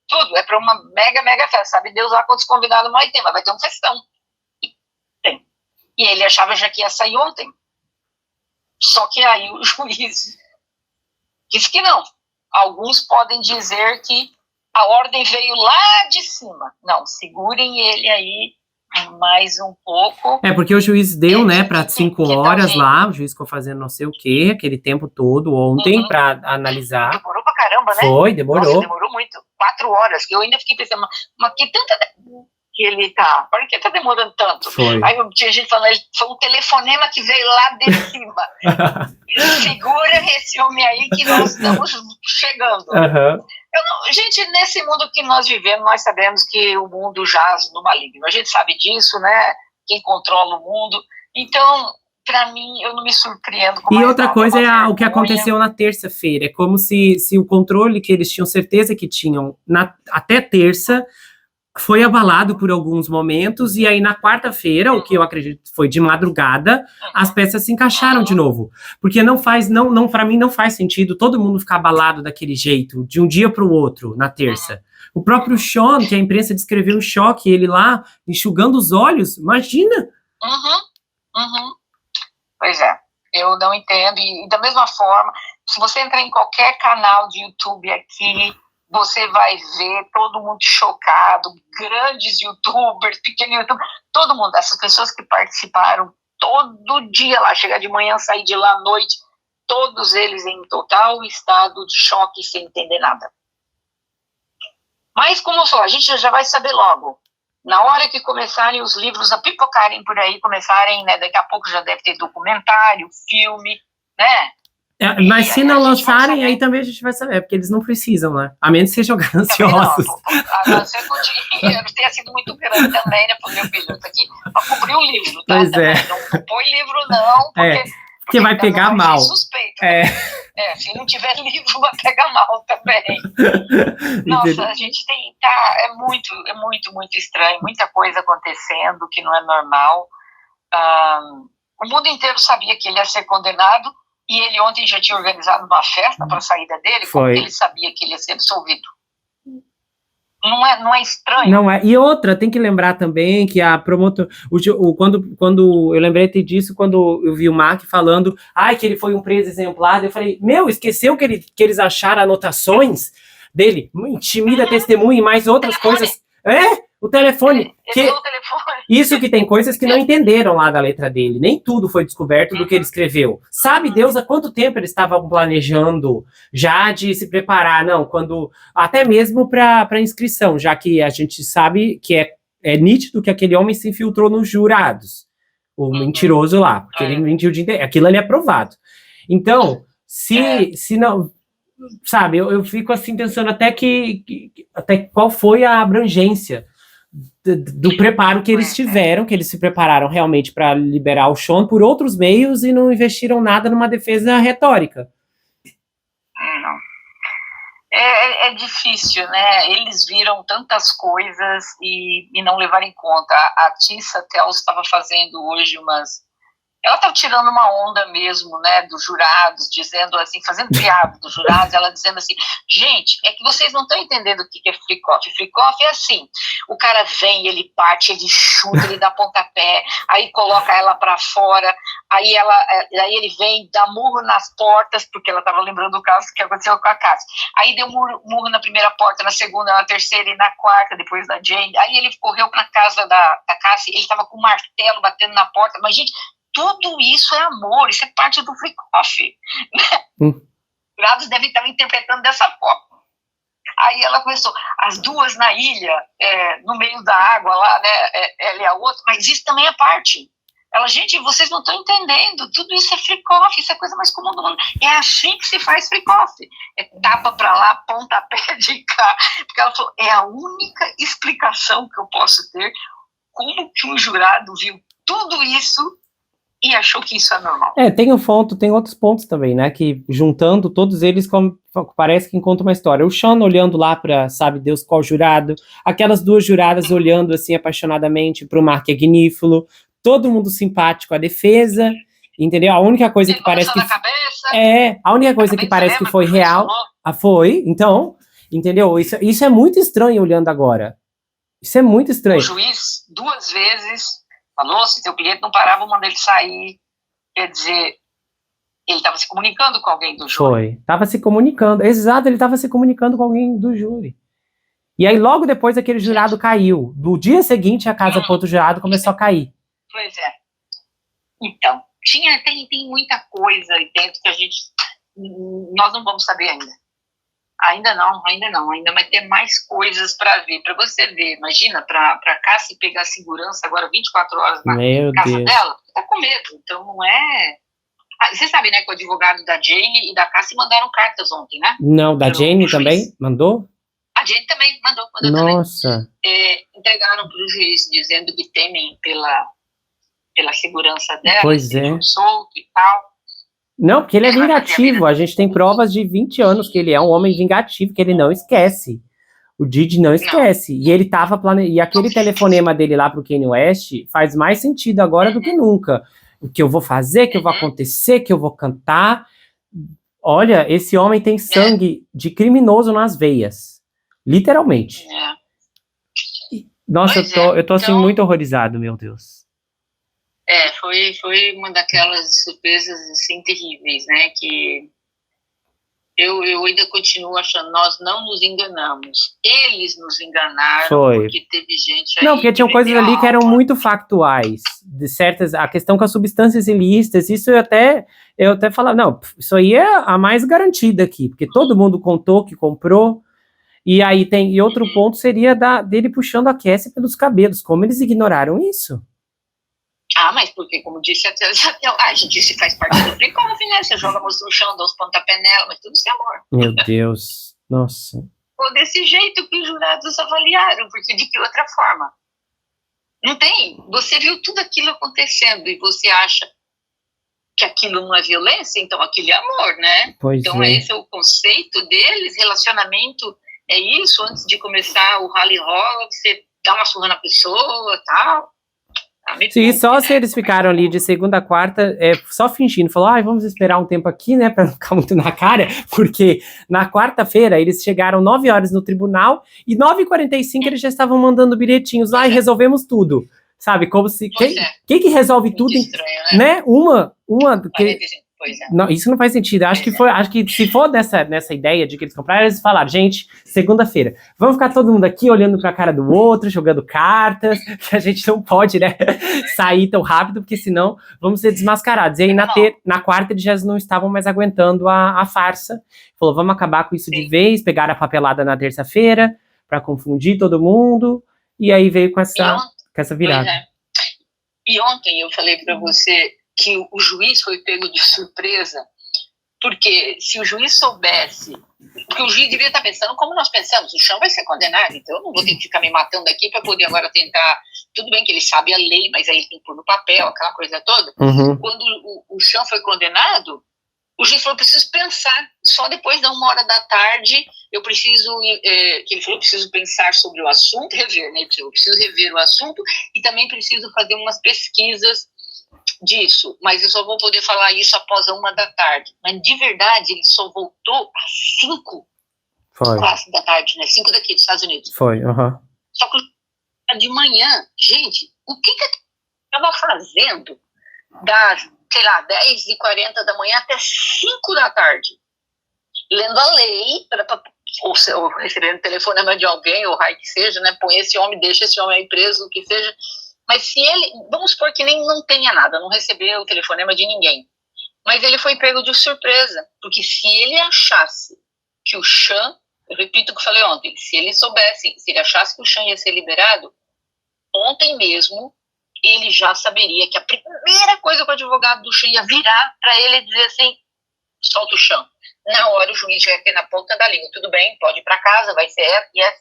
Tudo. É para uma mega festa. Sabe Deus lá quantos convidados vai ter, mas vai ter um festão. E ele achava já que ia sair ontem. Só que aí o juiz disse que não. Alguns podem dizer que a ordem veio lá de cima. Não, segurem ele aí mais um pouco. Porque o juiz deu, né, para 5 horas lá, o juiz ficou fazendo não sei o quê, aquele tempo todo ontem para analisar. Demorou pra caramba, né? Demorou. Nossa, demorou muito. 4 horas, que eu ainda fiquei pensando, mas que tanta... que ele tá, por que tá demorando tanto? Aí tinha gente falando, foi um telefonema que veio lá de cima. Segura esse homem aí que nós estamos chegando. Gente, nesse mundo que nós vivemos, nós sabemos que o mundo jaz no maligno. A gente sabe disso, né? Quem controla o mundo. Então, para mim, eu não me surpreendo com E outra coisa é o que aconteceu na terça-feira. É como se o controle que eles tinham certeza que tinham até terça foi abalado por alguns momentos, e aí na quarta-feira, o que eu acredito foi de madrugada, as peças se encaixaram de novo. Porque para mim não faz sentido todo mundo ficar abalado daquele jeito, de um dia para o outro, na terça. O próprio Sean, que a imprensa descreveu o choque, ele lá, enxugando os olhos, imagina! Pois é, eu não entendo, e da mesma forma, se você entrar em qualquer canal de YouTube aqui, você vai ver todo mundo chocado, grandes youtubers, pequenos youtubers, todo mundo, essas pessoas que participaram todo dia lá, chegar de manhã, sair de lá à noite, todos eles em total estado de choque, sem entender nada. Mas, como eu falei, a gente já vai saber logo. Na hora que começarem os livros a pipocarem por aí, né, daqui a pouco já deve ter documentário, filme, né? Mas se não lançarem, aí também a gente vai saber, porque eles não precisam, né? A menos que sejam gananciosos. A não ser que o dinheiro tenha sido muito grande também, né, pro meu filho. Isso aqui para cobrir o livro, tá? Pois Não põe livro, não, porque vai pegar mal. Suspeito, né? Se não tiver livro, vai pegar mal também. Nossa, a gente é muito estranho, muita coisa acontecendo que não é normal. O mundo inteiro sabia que ele ia ser condenado, e ele ontem já tinha organizado uma festa para a saída dele, porque ele sabia que ele ia ser absolvido. Não é estranho? Não é. E outra, tem que lembrar também que a promotora... Quando eu lembrei disso, quando eu vi o Mark falando que ele foi um preso exemplar, eu falei, esqueceu que eles acharam anotações dele? Intimida testemunha e mais outras coisas. O telefone... Ele o telefone. Isso que tem coisas que não entenderam lá da letra dele. Nem tudo foi descoberto do que ele escreveu. Sabe Deus há quanto tempo eles estavam planejando já de se preparar? Não, quando... Até mesmo para inscrição, já que a gente sabe que é nítido que aquele homem se infiltrou nos jurados. O mentiroso lá, porque ele mentiu de inteiro. Aquilo ali é provado. Então, se não... Sabe, eu fico assim pensando até qual foi a abrangência do preparo que eles tiveram, que eles se prepararam realmente para liberar o Sean por outros meios e não investiram nada numa defesa retórica. Não. É difícil, né? Eles viram tantas coisas e não levaram em conta. A Tissa Tells estava fazendo hoje ela estava tirando uma onda mesmo, né, dos jurados, dizendo assim, fazendo piada dos jurados, ela dizendo assim, gente, é que vocês não estão entendendo o que é freak-off. Freak-off é assim, o cara vem, ele bate, ele chuta, ele dá pontapé, aí coloca ela para fora, aí ele vem, dá murro nas portas, porque ela estava lembrando do caso que aconteceu com a Cassie. Aí deu murro na primeira porta, na segunda, na terceira e na quarta, depois da Jane. Aí ele correu para casa da Cassie, ele estava com um martelo batendo na porta, mas gente, tudo isso é amor, isso é parte do freak-off. Né? Os jurados devem estar interpretando dessa forma. Aí ela começou, as duas na ilha, no meio da água lá, né, ela e a outra, mas isso também é parte. Ela, gente, vocês não estão entendendo, tudo isso é freak-off, isso é a coisa mais comum do mundo. É assim que se faz freak-off. É tapa pra lá, pontapé de cá. Porque ela falou, é a única explicação que eu posso ter como que um jurado viu tudo isso e achou que isso é normal. Tem outros pontos também, né, que juntando todos eles, parece que encontra uma história. O Sean olhando lá para sabe Deus qual jurado, aquelas duas juradas olhando assim apaixonadamente para o Mark Agnífalo, todo mundo simpático à defesa, entendeu? A única coisa que parece que... a única coisa que parece que foi real... Foi, então, entendeu? Isso é muito estranho olhando agora. Isso é muito estranho. O juiz, 2 vezes... falou, se seu cliente não parava, manda ele sair. Quer dizer, ele estava se comunicando com alguém do júri. Estava se comunicando. Exato, ele estava se comunicando com alguém do júri. E aí, logo depois, aquele jurado caiu. No dia seguinte, a casa do outro jurado começou a cair. Pois é. Então, tem muita coisa aí dentro que nós não vamos saber ainda. Ainda vai ter mais coisas para ver, para você ver. Imagina, para Cassie pegar segurança agora 24 horas na casa dela, tá com medo. Então não é... você sabe, né, que o advogado da Jane e da Cassie mandaram cartas ontem, né? Não, da Jane também? Mandou? A Jane também mandou Nossa. também. Entregaram para o juiz, dizendo que temem pela segurança dela, pois solto e tal. Não, porque ele é vingativo. A gente tem provas de 20 anos que ele é um homem vingativo, que ele não esquece. O Didi não esquece. E ele tava planejando. E aquele telefonema dele lá pro Kanye West faz mais sentido agora do que nunca. O que eu vou fazer, o que eu vou acontecer, que eu vou cantar. Olha, esse homem tem sangue de criminoso nas veias. Literalmente. Nossa, eu tô assim muito horrorizado, meu Deus. Foi uma daquelas surpresas assim terríveis, né, que eu ainda continuo achando, nós não nos enganamos, eles nos enganaram, porque teve gente aí... Não, porque tinham coisas ali que eram muito factuais, de certas, a questão com as substâncias ilícitas, isso eu até falava, não, isso aí é a mais garantida aqui, porque todo mundo contou que comprou, e aí e outro ponto seria dele puxando a Cassie pelos cabelos, como eles ignoraram isso? Mas porque, como disse a gente disse, faz parte do freak-off, né? Você joga a moça no chão, dá uns pontapé nela, mas tudo sem amor. Meu Deus, nossa. Foi desse jeito que os jurados avaliaram, porque de que outra forma? Não tem. Você viu tudo aquilo acontecendo e você acha que aquilo não é violência, então aquilo é amor, né? Então esse é o conceito deles, relacionamento é isso, antes de começar o rally rola, você dá uma surra na pessoa e tal. Sim, só se eles ficaram ali de segunda a quarta, só fingindo, falou, vamos esperar um tempo aqui, né, pra não ficar muito na cara, porque na quarta-feira eles chegaram 9 horas no tribunal, e 9h45 eles já estavam mandando bilhetinhos lá e resolvemos tudo, sabe, como se, quem que resolve muito tudo, estranho, né? Uma, Não, isso não faz sentido. Acho que se for nessa ideia de que eles compraram, eles falaram, gente, segunda-feira, vamos ficar todo mundo aqui olhando pra cara do outro, jogando cartas, que a gente não pode, né, sair tão rápido, porque senão vamos ser desmascarados. E aí na quarta eles já não estavam mais aguentando a farsa. Falou, vamos acabar com isso de vez, pegaram a papelada na terça-feira pra confundir todo mundo, e aí veio com essa virada. E ontem eu falei pra você que o juiz foi pego de surpresa, porque se o juiz soubesse, porque o juiz devia estar pensando como nós pensamos, o Sean vai ser condenado, então eu não vou ter que ficar me matando aqui para poder agora tentar, tudo bem que ele sabe a lei, mas aí ele tem que pôr no papel, aquela coisa toda. Quando o Sean foi condenado, o juiz falou, preciso pensar, só depois da 1h eu preciso, que ele falou, preciso pensar sobre o assunto, rever, né, eu preciso rever o assunto e também preciso fazer umas pesquisas disso, mas eu só vou poder falar isso após a 1h. Mas de verdade ele só voltou às 5 da tarde, né? 5 daqui dos Estados Unidos. Só que de manhã, gente, o que eu estava fazendo das, sei lá, 10h40 da manhã até 5 da tarde? Lendo a lei, ou recebendo telefonema de alguém, ou raio que seja, né? Põe esse homem, deixa esse homem aí preso, o que seja. Mas se ele, vamos supor que nem não tenha nada, não recebeu o telefonema de ninguém, mas ele foi pego de surpresa, porque se ele achasse que o Sean, eu repito o que eu falei ontem, se ele achasse que o Sean ia ser liberado, ontem mesmo, ele já saberia que a primeira coisa que o advogado do Sean ia virar para ele e dizer assim, solta o Sean. Na hora o juiz já ia ter na ponta da língua, tudo bem, pode ir para casa, vai ser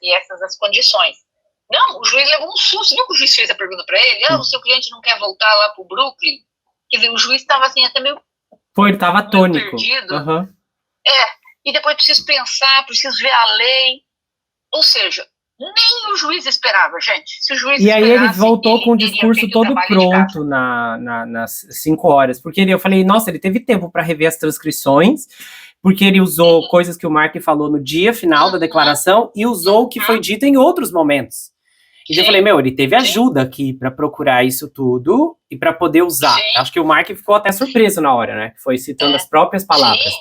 essas as condições. Não, o juiz levou um susto. Viu que o juiz fez a pergunta para ele? O seu cliente não quer voltar lá pro Brooklyn? Quer dizer, o juiz estava assim, até meio... ele estava atônico. Perdido. E depois preciso pensar, preciso ver a lei. Ou seja, nem o juiz esperava, gente. Se o juiz e aí ele voltou com o discurso todo pronto nas 5 horas. Porque eu falei, nossa, ele teve tempo para rever as transcrições, porque ele usou coisas que o Mark falou no dia final da declaração e usou o que foi dito em outros momentos. E eu falei, ele teve ajuda aqui para procurar isso tudo e para poder usar. Acho que o Mark ficou até surpreso na hora, né? Foi citando as próprias palavras.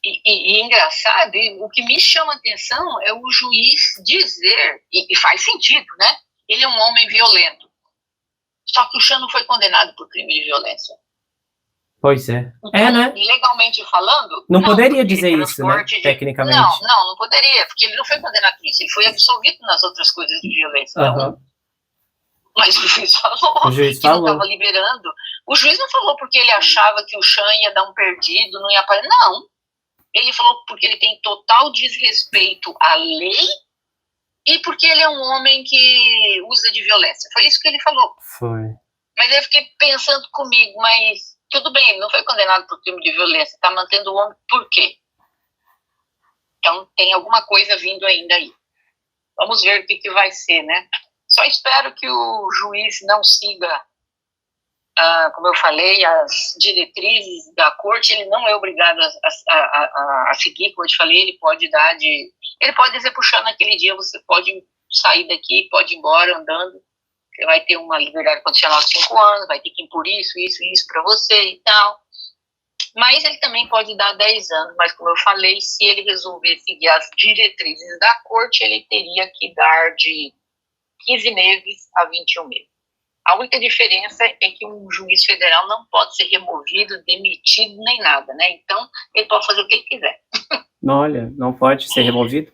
E engraçado, o que me chama a atenção é o juiz dizer, e faz sentido, né? Ele é um homem violento. Só que o Sean não foi condenado por crime de violência. Pois é. Então, né? Legalmente falando... Não poderia dizer isso, né? Tecnicamente. Não poderia, porque ele não foi condenado por isso. Ele foi absolvido nas outras coisas de violência. Então, mas o juiz falou que não estava liberando. O juiz não falou porque ele achava que o Sean ia dar um perdido, não ia aparecer. Não. Ele falou porque ele tem total desrespeito à lei e porque ele é um homem que usa de violência. Foi isso que ele falou. Mas eu fiquei pensando comigo, mas tudo bem, ele não foi condenado por crime de violência, está mantendo o homem por quê? Então tem alguma coisa vindo ainda aí. Vamos ver o que vai ser, né? Só espero que o juiz não siga, como eu falei, as diretrizes da corte. Ele não é obrigado a seguir, como eu te falei, ele pode dizer pro Sean naquele dia, você pode sair daqui, pode ir embora andando, você vai ter uma liberdade condicional de 5 anos, vai ter que impor isso para você e tal. Mas ele também pode dar 10 anos, mas como eu falei, se ele resolver seguir as diretrizes da corte, ele teria que dar de 15 meses a 21 meses. A única diferença é que um juiz federal não pode ser removido, demitido, nem nada, né? Então, ele pode fazer o que ele quiser. Olha, não pode ser removido?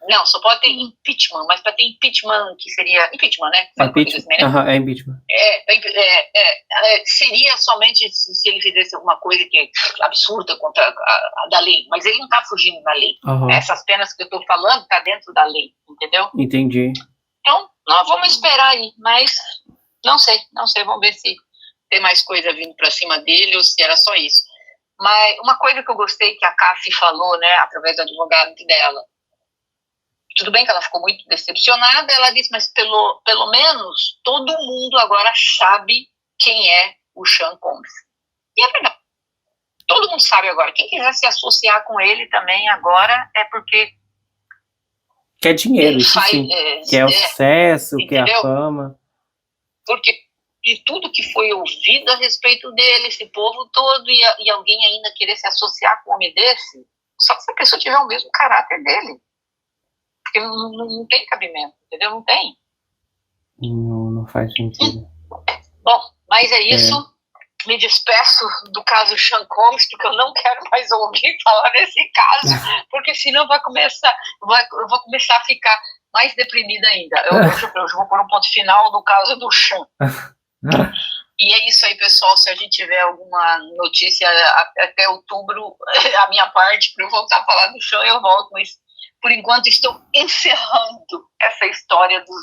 Não, só pode ter impeachment, mas para ter impeachment, que seria impeachment, né? É impeachment. Seria somente se ele fizesse alguma coisa que é absurda contra a da lei, mas ele não está fugindo da lei. Essas penas que eu estou falando tá dentro da lei, entendeu? Entendi. Então, nós vamos esperar aí, mas não sei, vamos ver se tem mais coisa vindo para cima dele ou se era só isso. Mas uma coisa que eu gostei que a Cassie falou, né, através do advogado dela, tudo bem que ela ficou muito decepcionada, ela disse, mas pelo menos todo mundo agora sabe quem é o Sean Combs. E é verdade. Todo mundo sabe agora. Quem quiser se associar com ele também agora é porque... Quer dinheiro, isso sim. Quer o sucesso, entendeu? quer a fama. Porque de tudo que foi ouvido a respeito dele, esse povo todo, e alguém ainda querer se associar com um homem desse, só se a pessoa tiver o mesmo caráter dele. Porque não tem cabimento, entendeu? Não tem. Não faz sentido. Bom, mas é isso. Me despeço do caso Sean Combs, porque eu não quero mais ouvir falar desse caso, porque senão eu vou começar a ficar mais deprimida ainda. Eu vou pôr um ponto final no caso do Sean. E é isso aí, pessoal. Se a gente tiver alguma notícia até outubro, a minha parte, para eu voltar a falar do Sean, eu volto. Mas, por enquanto, estou encerrando essa história do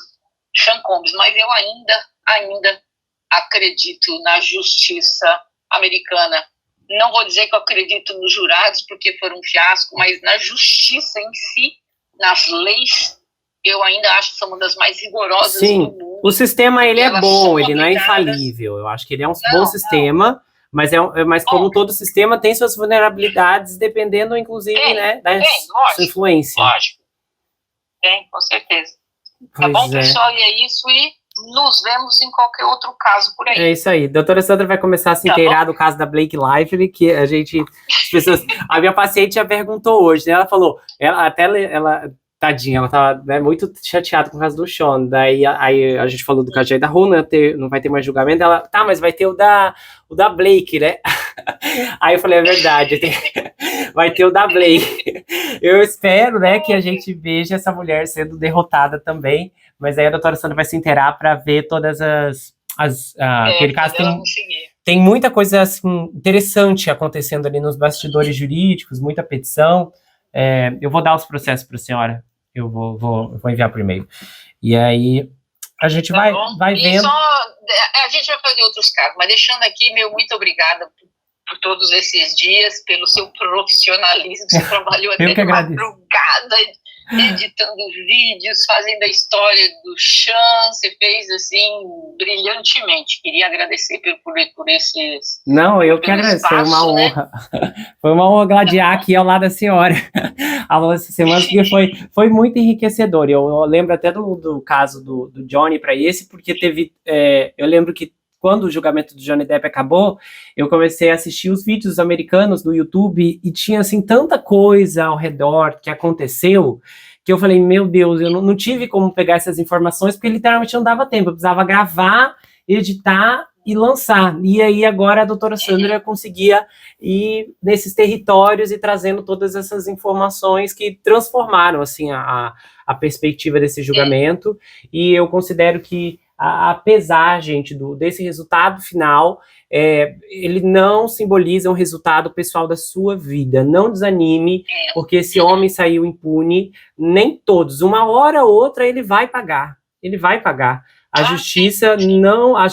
Sean Combs. Mas eu ainda acredito na justiça americana. Não vou dizer que eu acredito nos jurados, porque foram um fiasco, mas na justiça em si, nas leis, eu ainda acho que são uma das mais rigorosas do mundo. O sistema, ele é bom, ele não é infalível. Eu acho que ele é um bom sistema, mas como todo sistema tem suas vulnerabilidades, dependendo, inclusive, da sua influência. Lógico. Tem, com certeza. Tá bom, pessoal? E é isso, e nos vemos em qualquer outro caso por aí. É isso aí. Doutora Sandra vai começar a se inteirar do caso da Blake Lively, que a minha paciente já perguntou hoje, né? Ela falou, tadinha, ela tava muito chateada com o caso do Sean. Daí a gente falou do caso da Ru, não vai ter mais julgamento. Ela, mas vai ter o da Blake, né? Aí eu falei, é verdade, vai ter o da Blake. Eu espero, né, que a gente veja essa mulher sendo derrotada também. Mas aí a doutora Sandra vai se inteirar para ver todas aquele caso tem muita coisa assim, interessante acontecendo ali nos bastidores jurídicos, muita petição. Eu vou dar os processos para a senhora. Eu vou enviar por e-mail. E aí a gente vai vendo. A gente vai fazer outros casos, mas deixando aqui, muito obrigada por todos esses dias, pelo seu profissionalismo. Você trabalhou até de madrugada, editando vídeos, fazendo a história do Sean. Você fez assim brilhantemente. Queria agradecer por esses. Não, eu que agradeço, foi uma honra. Foi uma honra gladiar aqui ao lado da senhora ao longo dessa semana, porque foi muito enriquecedor. Eu lembro até do caso do Johnny para esse, porque eu lembro que quando o julgamento do Johnny Depp acabou, eu comecei a assistir os vídeos americanos do YouTube e tinha, assim, tanta coisa ao redor que aconteceu, que eu falei, meu Deus, eu não tive como pegar essas informações, porque literalmente não dava tempo, eu precisava gravar, editar e lançar. E aí agora a doutora Sandra conseguia ir nesses territórios e trazendo todas essas informações que transformaram, assim, a perspectiva desse julgamento, e eu considero que apesar, gente, desse resultado final, ele não simboliza um resultado pessoal da sua vida. Não desanime, porque esse homem saiu impune. Nem todos. Uma hora ou outra ele vai pagar. Ele vai pagar. A justiça não... a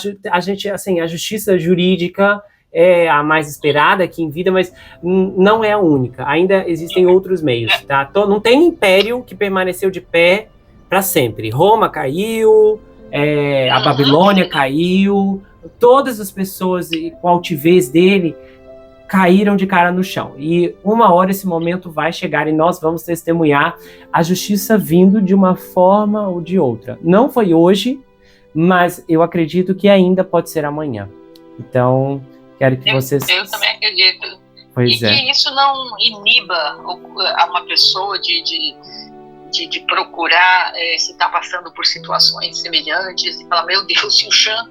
justiça jurídica é a mais esperada aqui em vida, mas não é a única. Ainda existem outros meios, tá? Não tem império que permaneceu de pé para sempre. Roma caiu... a Babilônia caiu, todas as pessoas com a altivez dele caíram de cara no chão. E uma hora esse momento vai chegar e nós vamos testemunhar a justiça vindo de uma forma ou de outra. Não foi hoje, mas eu acredito que ainda pode ser amanhã. Então, quero que vocês... Eu também acredito. Pois é. Que isso não iniba uma pessoa de procurar se está passando por situações semelhantes e falar, meu Deus, se o Sean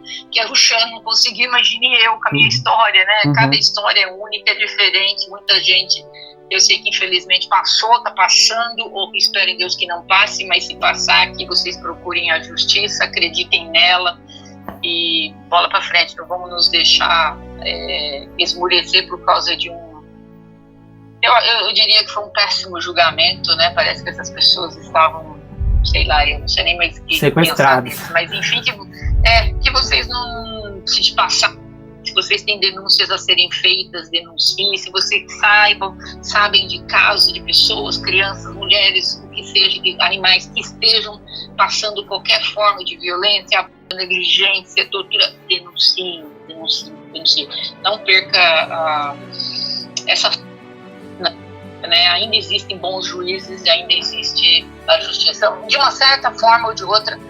não conseguiu, imagine eu com a minha história, né? Cada história é única, é diferente, muita gente, eu sei que infelizmente passou, está passando, ou espero em Deus que não passe, mas se passar, que vocês procurem a justiça, acreditem nela e bola para frente, não vamos nos deixar esmurecer por causa de um... Eu diria que foi um péssimo julgamento, né? Parece que essas pessoas estavam, sei lá, eu não sei nem mais o que sequestradas. Pensar, mas enfim, que vocês não se passar. Se vocês têm denúncias a serem feitas, denunciem. Se vocês sabem de casos de pessoas, crianças, mulheres, o que seja, animais que estejam passando qualquer forma de violência, negligência, tortura, denunciem. Não perca essa... Né? Ainda existem bons juízes, ainda existe a justiça. De uma certa forma ou de outra,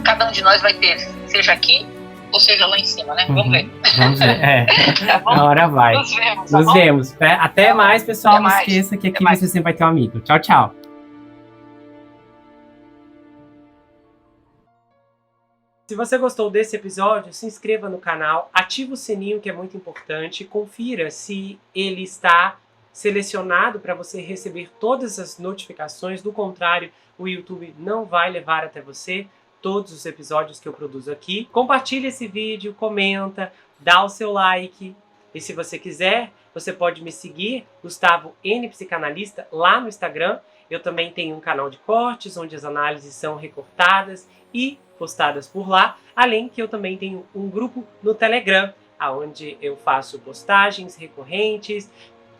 cada um de nós vai ter, seja aqui ou seja, lá em cima, né? Vamos ver. Vamos ver, Tá bom? a hora vai. Nos vemos, tá Nos bom? vemos. Até Tá mais, bom. pessoal. Até Não mais. esqueça que Até aqui mais. você sempre vai ter um amigo. Tchau, tchau. Se você gostou desse episódio, se inscreva no canal, ative o sininho que é muito importante, confira se ele está selecionado para você receber todas as notificações, do contrário, o YouTube não vai levar até você todos os episódios que eu produzo aqui. Compartilhe esse vídeo, comenta, dá o seu like, e se você quiser, você pode me seguir, Gustavo N Psicanalista, lá no Instagram. Eu também tenho um canal de cortes, onde as análises são recortadas e postadas por lá, além que eu também tenho um grupo no Telegram, onde eu faço postagens recorrentes,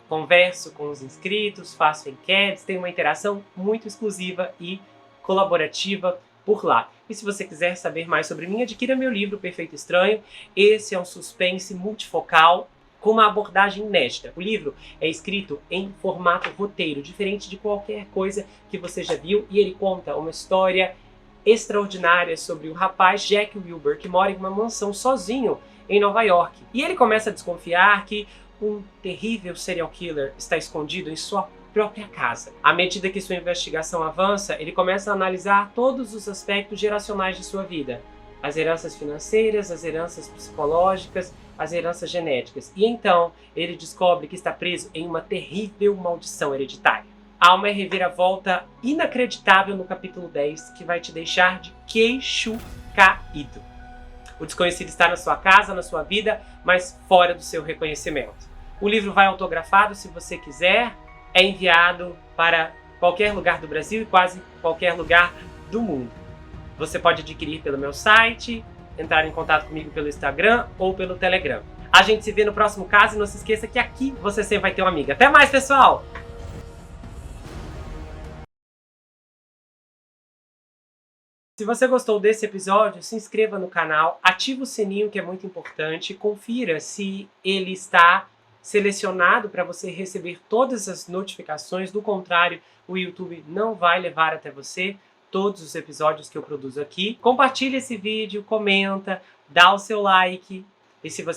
converso com os inscritos, faço enquetes, tenho uma interação muito exclusiva e colaborativa por lá. E se você quiser saber mais sobre mim, adquira meu livro Perfeito Estranho. Esse é um suspense multifocal com uma abordagem inédita. O livro é escrito em formato roteiro, diferente de qualquer coisa que você já viu, e ele conta uma história extraordinária sobre o rapaz Jack Wilbur, que mora em uma mansão sozinho em Nova York. E ele começa a desconfiar que um terrível serial killer está escondido em sua própria casa. À medida que sua investigação avança, ele começa a analisar todos os aspectos geracionais de sua vida. As heranças financeiras, as heranças psicológicas, as heranças genéticas. E então, ele descobre que está preso em uma terrível maldição hereditária. Há uma reviravolta inacreditável no capítulo 10 que vai te deixar de queixo caído. O desconhecido está na sua casa, na sua vida, mas fora do seu reconhecimento. O livro vai autografado, se você quiser, é enviado para qualquer lugar do Brasil e quase qualquer lugar do mundo. Você pode adquirir pelo meu site, entrar em contato comigo pelo Instagram ou pelo Telegram. A gente se vê no próximo caso e não se esqueça que aqui você sempre vai ter uma amiga. Até mais, pessoal! Se você gostou desse episódio, se inscreva no canal, ative o sininho que é muito importante, confira se ele está selecionado para você receber todas as notificações, do contrário, o YouTube não vai levar até você todos os episódios que eu produzo aqui. Compartilhe esse vídeo, comenta, dá o seu like, e se você